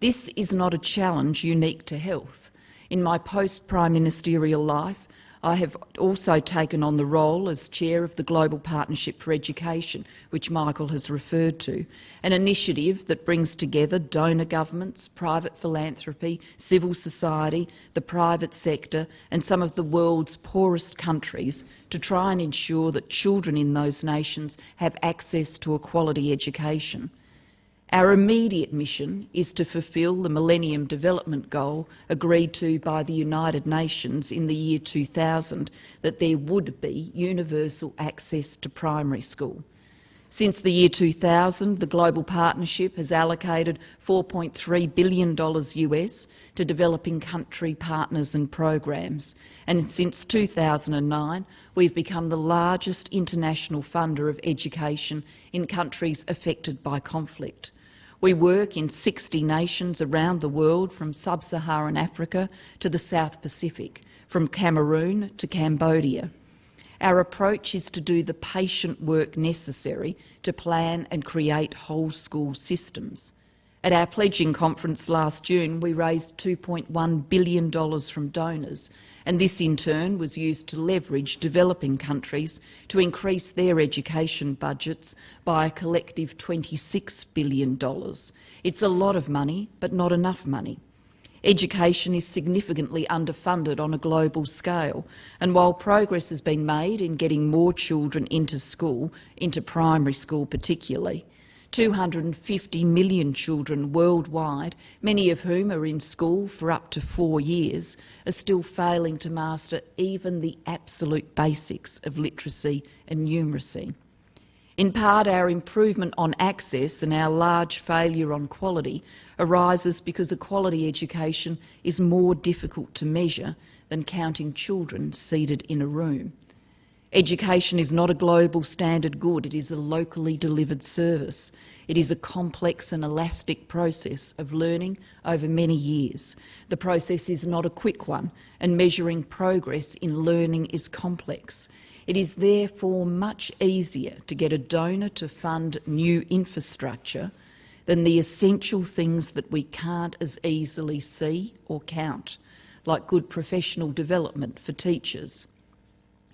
This is not a challenge unique to health. In my post-Prime Ministerial life, I have also taken on the role as Chair of the Global Partnership for Education, which Michael has referred to, an initiative that brings together donor governments, private philanthropy, civil society, the private sector and some of the world's poorest countries to try and ensure that children in those nations have access to a quality education. Our immediate mission is to fulfil the Millennium Development Goal agreed to by the United Nations in the year 2000, that there would be universal access to primary school. Since the year 2000, the Global Partnership has allocated $4.3 billion US to developing country partners and programs. And since 2009, we've become the largest international funder of education in countries affected by conflict. We work in 60 nations around the world, from sub-Saharan Africa to the South Pacific, from Cameroon to Cambodia. Our approach is to do the patient work necessary to plan and create whole school systems. At our pledging conference last June, we raised $2.1 billion from donors, and this in turn was used to leverage developing countries to increase their education budgets by a collective $26 billion. It's a lot of money, but not enough money. Education is significantly underfunded on a global scale, and while progress has been made in getting more children into school, into primary school particularly, 250 million children worldwide, many of whom are in school for up to 4 years, are still failing to master even the absolute basics of literacy and numeracy. In part, our improvement on access and our large failure on quality arises because a quality education is more difficult to measure than counting children seated in a room. Education is not a global standard good, it is a locally delivered service. It is a complex and elastic process of learning over many years. The process is not a quick one, and measuring progress in learning is complex. It is therefore much easier to get a donor to fund new infrastructure than the essential things that we can't as easily see or count, like good professional development for teachers.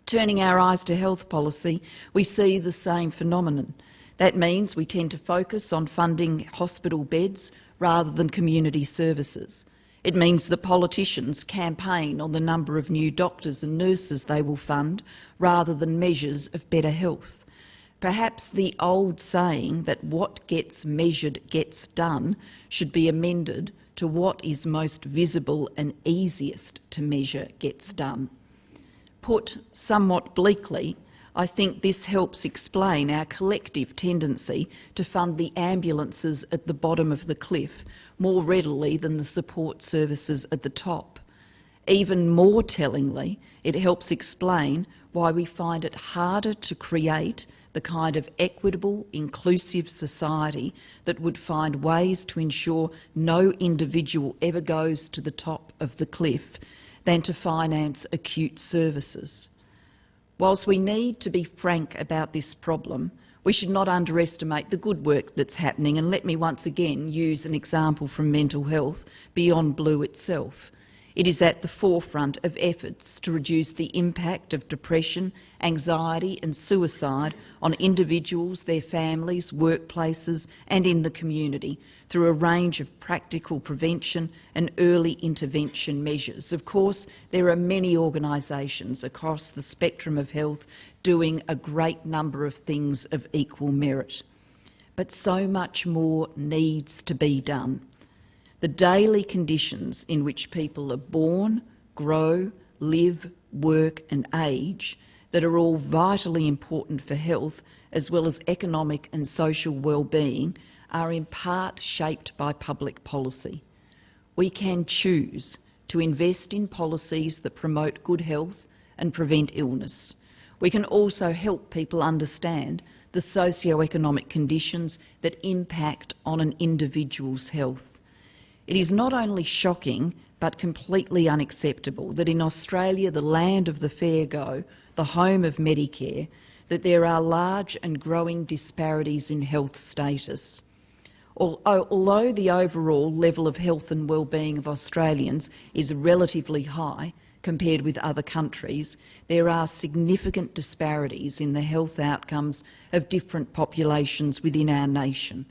Turning our eyes to health policy, we see the same phenomenon. That means we tend to focus on funding hospital beds rather than community services. It means that politicians campaign on the number of new doctors and nurses they will fund rather than measures of better health. Perhaps the old saying that what gets measured gets done should be amended to what is most visible and easiest to measure gets done. Put somewhat bleakly, I think this helps explain our collective tendency to fund the ambulances at the bottom of the cliff more readily than the support services at the top. Even more tellingly, it helps explain why we find it harder to create the kind of equitable, inclusive society that would find ways to ensure no individual ever goes to the top of the cliff than to finance acute services. Whilst we need to be frank about this problem, we should not underestimate the good work that's happening, and let me once again use an example from mental health beyond Blue itself. It is at the forefront of efforts to reduce the impact of depression, anxiety and suicide on individuals, their families, workplaces and in the community through a range of practical prevention and early intervention measures. Of course, there are many organisations across the spectrum of health doing a great number of things of equal merit. But so much more needs to be done. The daily conditions in which people are born, grow, live, work and age that are all vitally important for health as well as economic and social well-being are in part shaped by public policy. We can choose to invest in policies that promote good health and prevent illness. We can also help people understand the socio-economic conditions that impact on an individual's health. It is not only shocking but completely unacceptable that in Australia, the land of the fair go, the home of Medicare, that there are large and growing disparities in health status. Although the overall level of health and well-being of Australians is relatively high compared with other countries, there are significant disparities in the health outcomes of different populations within our nation.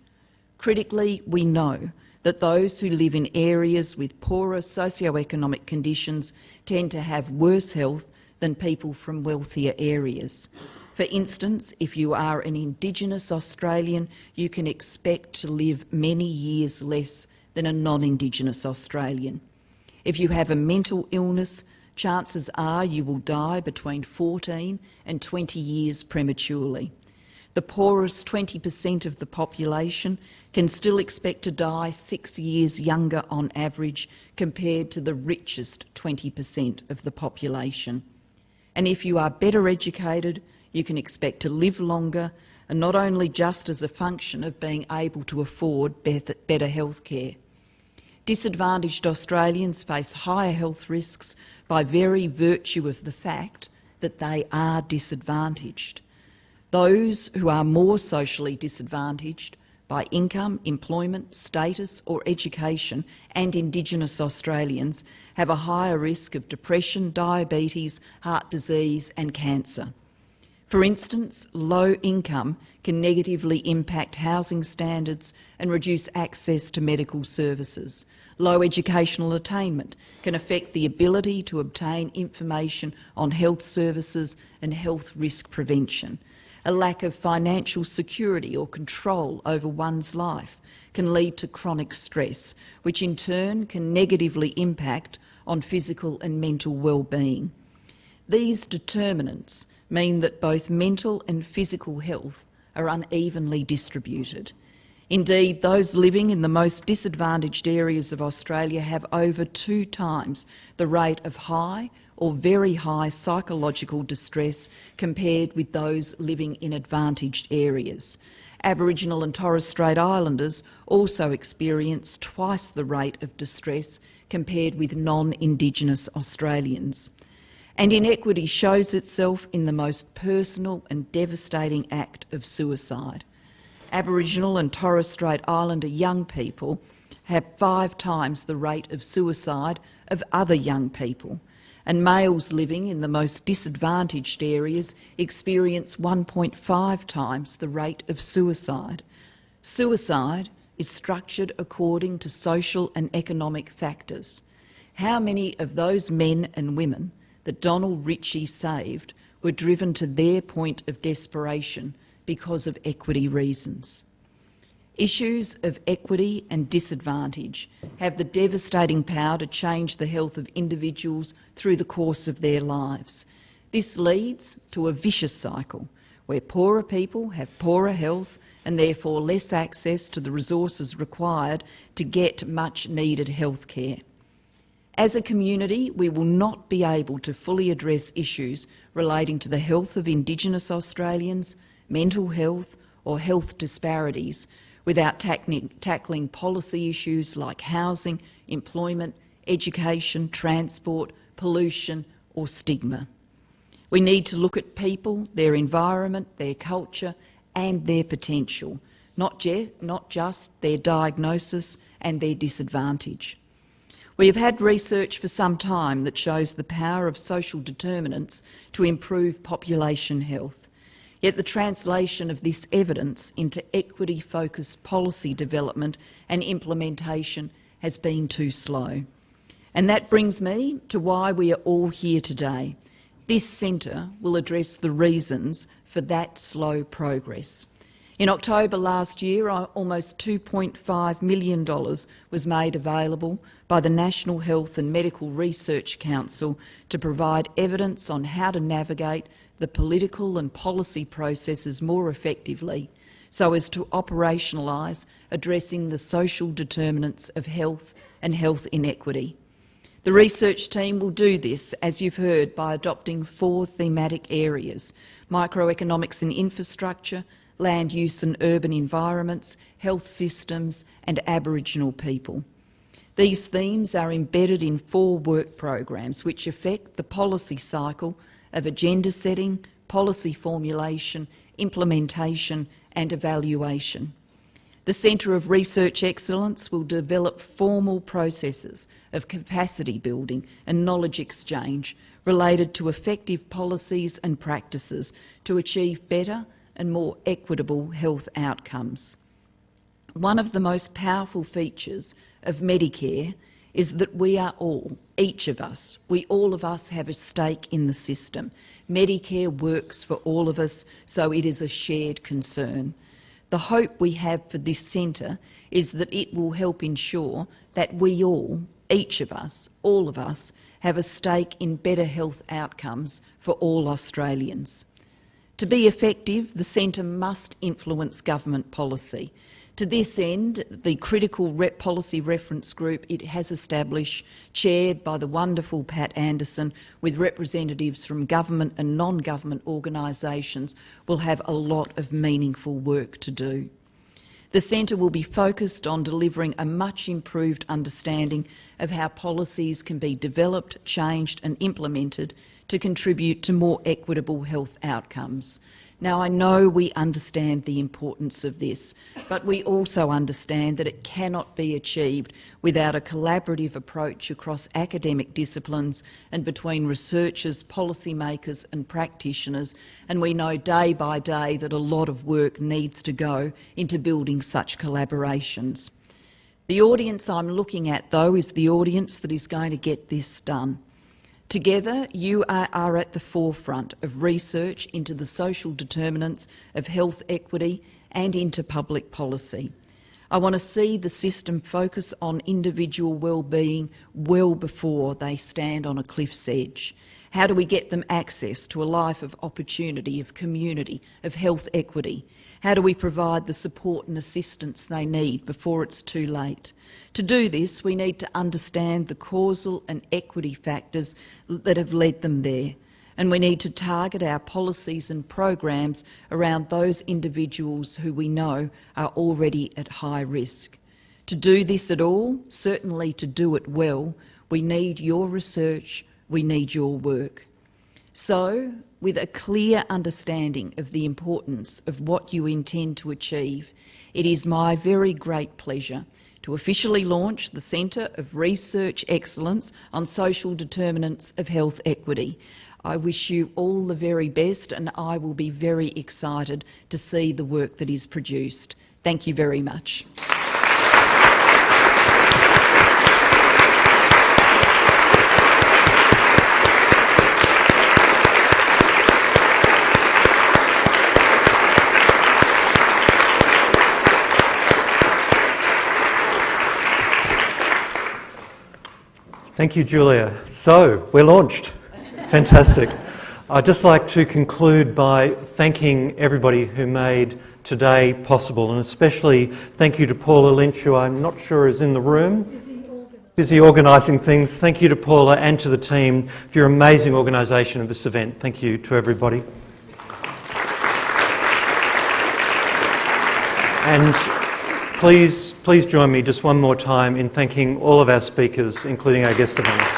Critically, we know that those who live in areas with poorer socio-economic conditions tend to have worse health than people from wealthier areas. For instance, if you are an Indigenous Australian, you can expect to live many years less than a non-Indigenous Australian. If you have a mental illness, chances are you will die between 14 and 20 years prematurely. The poorest 20% of the population can still expect to die 6 years younger on average compared to the richest 20% of the population. And if you are better educated, you can expect to live longer, and not only just as a function of being able to afford better health care. Disadvantaged Australians face higher health risks by very virtue of the fact that they are disadvantaged. Those who are more socially disadvantaged by income, employment, status or education and Indigenous Australians have a higher risk of depression, diabetes, heart disease and cancer. For instance, low income can negatively impact housing standards and reduce access to medical services. Low educational attainment can affect the ability to obtain information on health services and health risk prevention. A lack of financial security or control over one's life can lead to chronic stress, which in turn can negatively impact on physical and mental well-being. These determinants mean that both mental and physical health are unevenly distributed. Indeed, those living in the most disadvantaged areas of Australia have over 2 times the rate of high or very high psychological distress compared with those living in advantaged areas. Aboriginal and Torres Strait Islanders also experience twice the rate of distress compared with non-Indigenous Australians. And inequity shows itself in the most personal and devastating act of suicide. Aboriginal and Torres Strait Islander young people have 5 times the rate of suicide of other young people, and males living in the most disadvantaged areas experience 1.5 times the rate of suicide. Suicide is structured according to social and economic factors. How many of those men and women that Donald Ritchie saved were driven to their point of desperation because of equity reasons? Issues of equity and disadvantage have the devastating power to change the health of individuals through the course of their lives. This leads to a vicious cycle where poorer people have poorer health and therefore less access to the resources required to get much needed health care. As a community, we will not be able to fully address issues relating to the health of Indigenous Australians, mental health or health disparities without tackling policy issues like housing, employment, education, transport, pollution or stigma. We need to look at people, their environment, their culture and their potential, not just their diagnosis and their disadvantage. We have had research for some time that shows the power of social determinants to improve population health. Yet the translation of this evidence into equity-focused policy development and implementation has been too slow. And that brings me to why we are all here today. This centre will address the reasons for that slow progress. In October last year, almost $2.5 million was made available by the National Health and Medical Research Council to provide evidence on how to navigate the political and policy processes more effectively so as to operationalise addressing the social determinants of health and health inequity. The research team will do this, as you've heard, by adopting 4 thematic areas: microeconomics and infrastructure, land use and urban environments, health systems and Aboriginal people. These themes are embedded in 4 work programs which affect the policy cycle of agenda setting, policy formulation, implementation and evaluation. The Centre of Research Excellence will develop formal processes of capacity building and knowledge exchange related to effective policies and practices to achieve better and more equitable health outcomes. One of the most powerful features of Medicare is that we are all, each of us, all of us have a stake in the system. Medicare works for all of us, so it is a shared concern. The hope we have for this centre is that it will help ensure that we all, each of us, all of us, have a stake in better health outcomes for all Australians. To be effective, the centre must influence government policy. To this end, the critical policy reference group it has established, chaired by the wonderful Pat Anderson, with representatives from government and non-government organisations, will have a lot of meaningful work to do. The centre will be focused on delivering a much improved understanding of how policies can be developed, changed and implemented to contribute to more equitable health outcomes. Now, I know we understand the importance of this, but we also understand that it cannot be achieved without a collaborative approach across academic disciplines and between researchers, policymakers and practitioners, and we know day by day that a lot of work needs to go into building such collaborations. The audience I'm looking at, though, is the audience that is going to get this done. Together, you are at the forefront of research into the social determinants of health equity and into public policy. I want to see the system focus on individual well-being well before they stand on a cliff's edge. How do we get them access to a life of opportunity, of community, of health equity? How do we provide the support and assistance they need before it's too late? To do this, we need to understand the causal and equity factors that have led them there, and we need to target our policies and programs around those individuals who we know are already at high risk. To do this at all, certainly to do it well, we need your research, we need your work. So, with a clear understanding of the importance of what you intend to achieve, it is my very great pleasure to officially launch the Centre of Research Excellence on Social Determinants of Health Equity. I wish you all the very best, and I will be very excited to see the work that is produced. Thank you very much. Thank you, Julia. So, we're launched. Fantastic. I'd just like to conclude by thanking everybody who made today possible, and especially thank you to Paula Lynch, who I'm not sure is in the room. Busy organising things. Thank you to Paula and to the team for your amazing organisation of this event. Thank you to everybody. And please join me just one more time in thanking all of our speakers, including our guest of honour.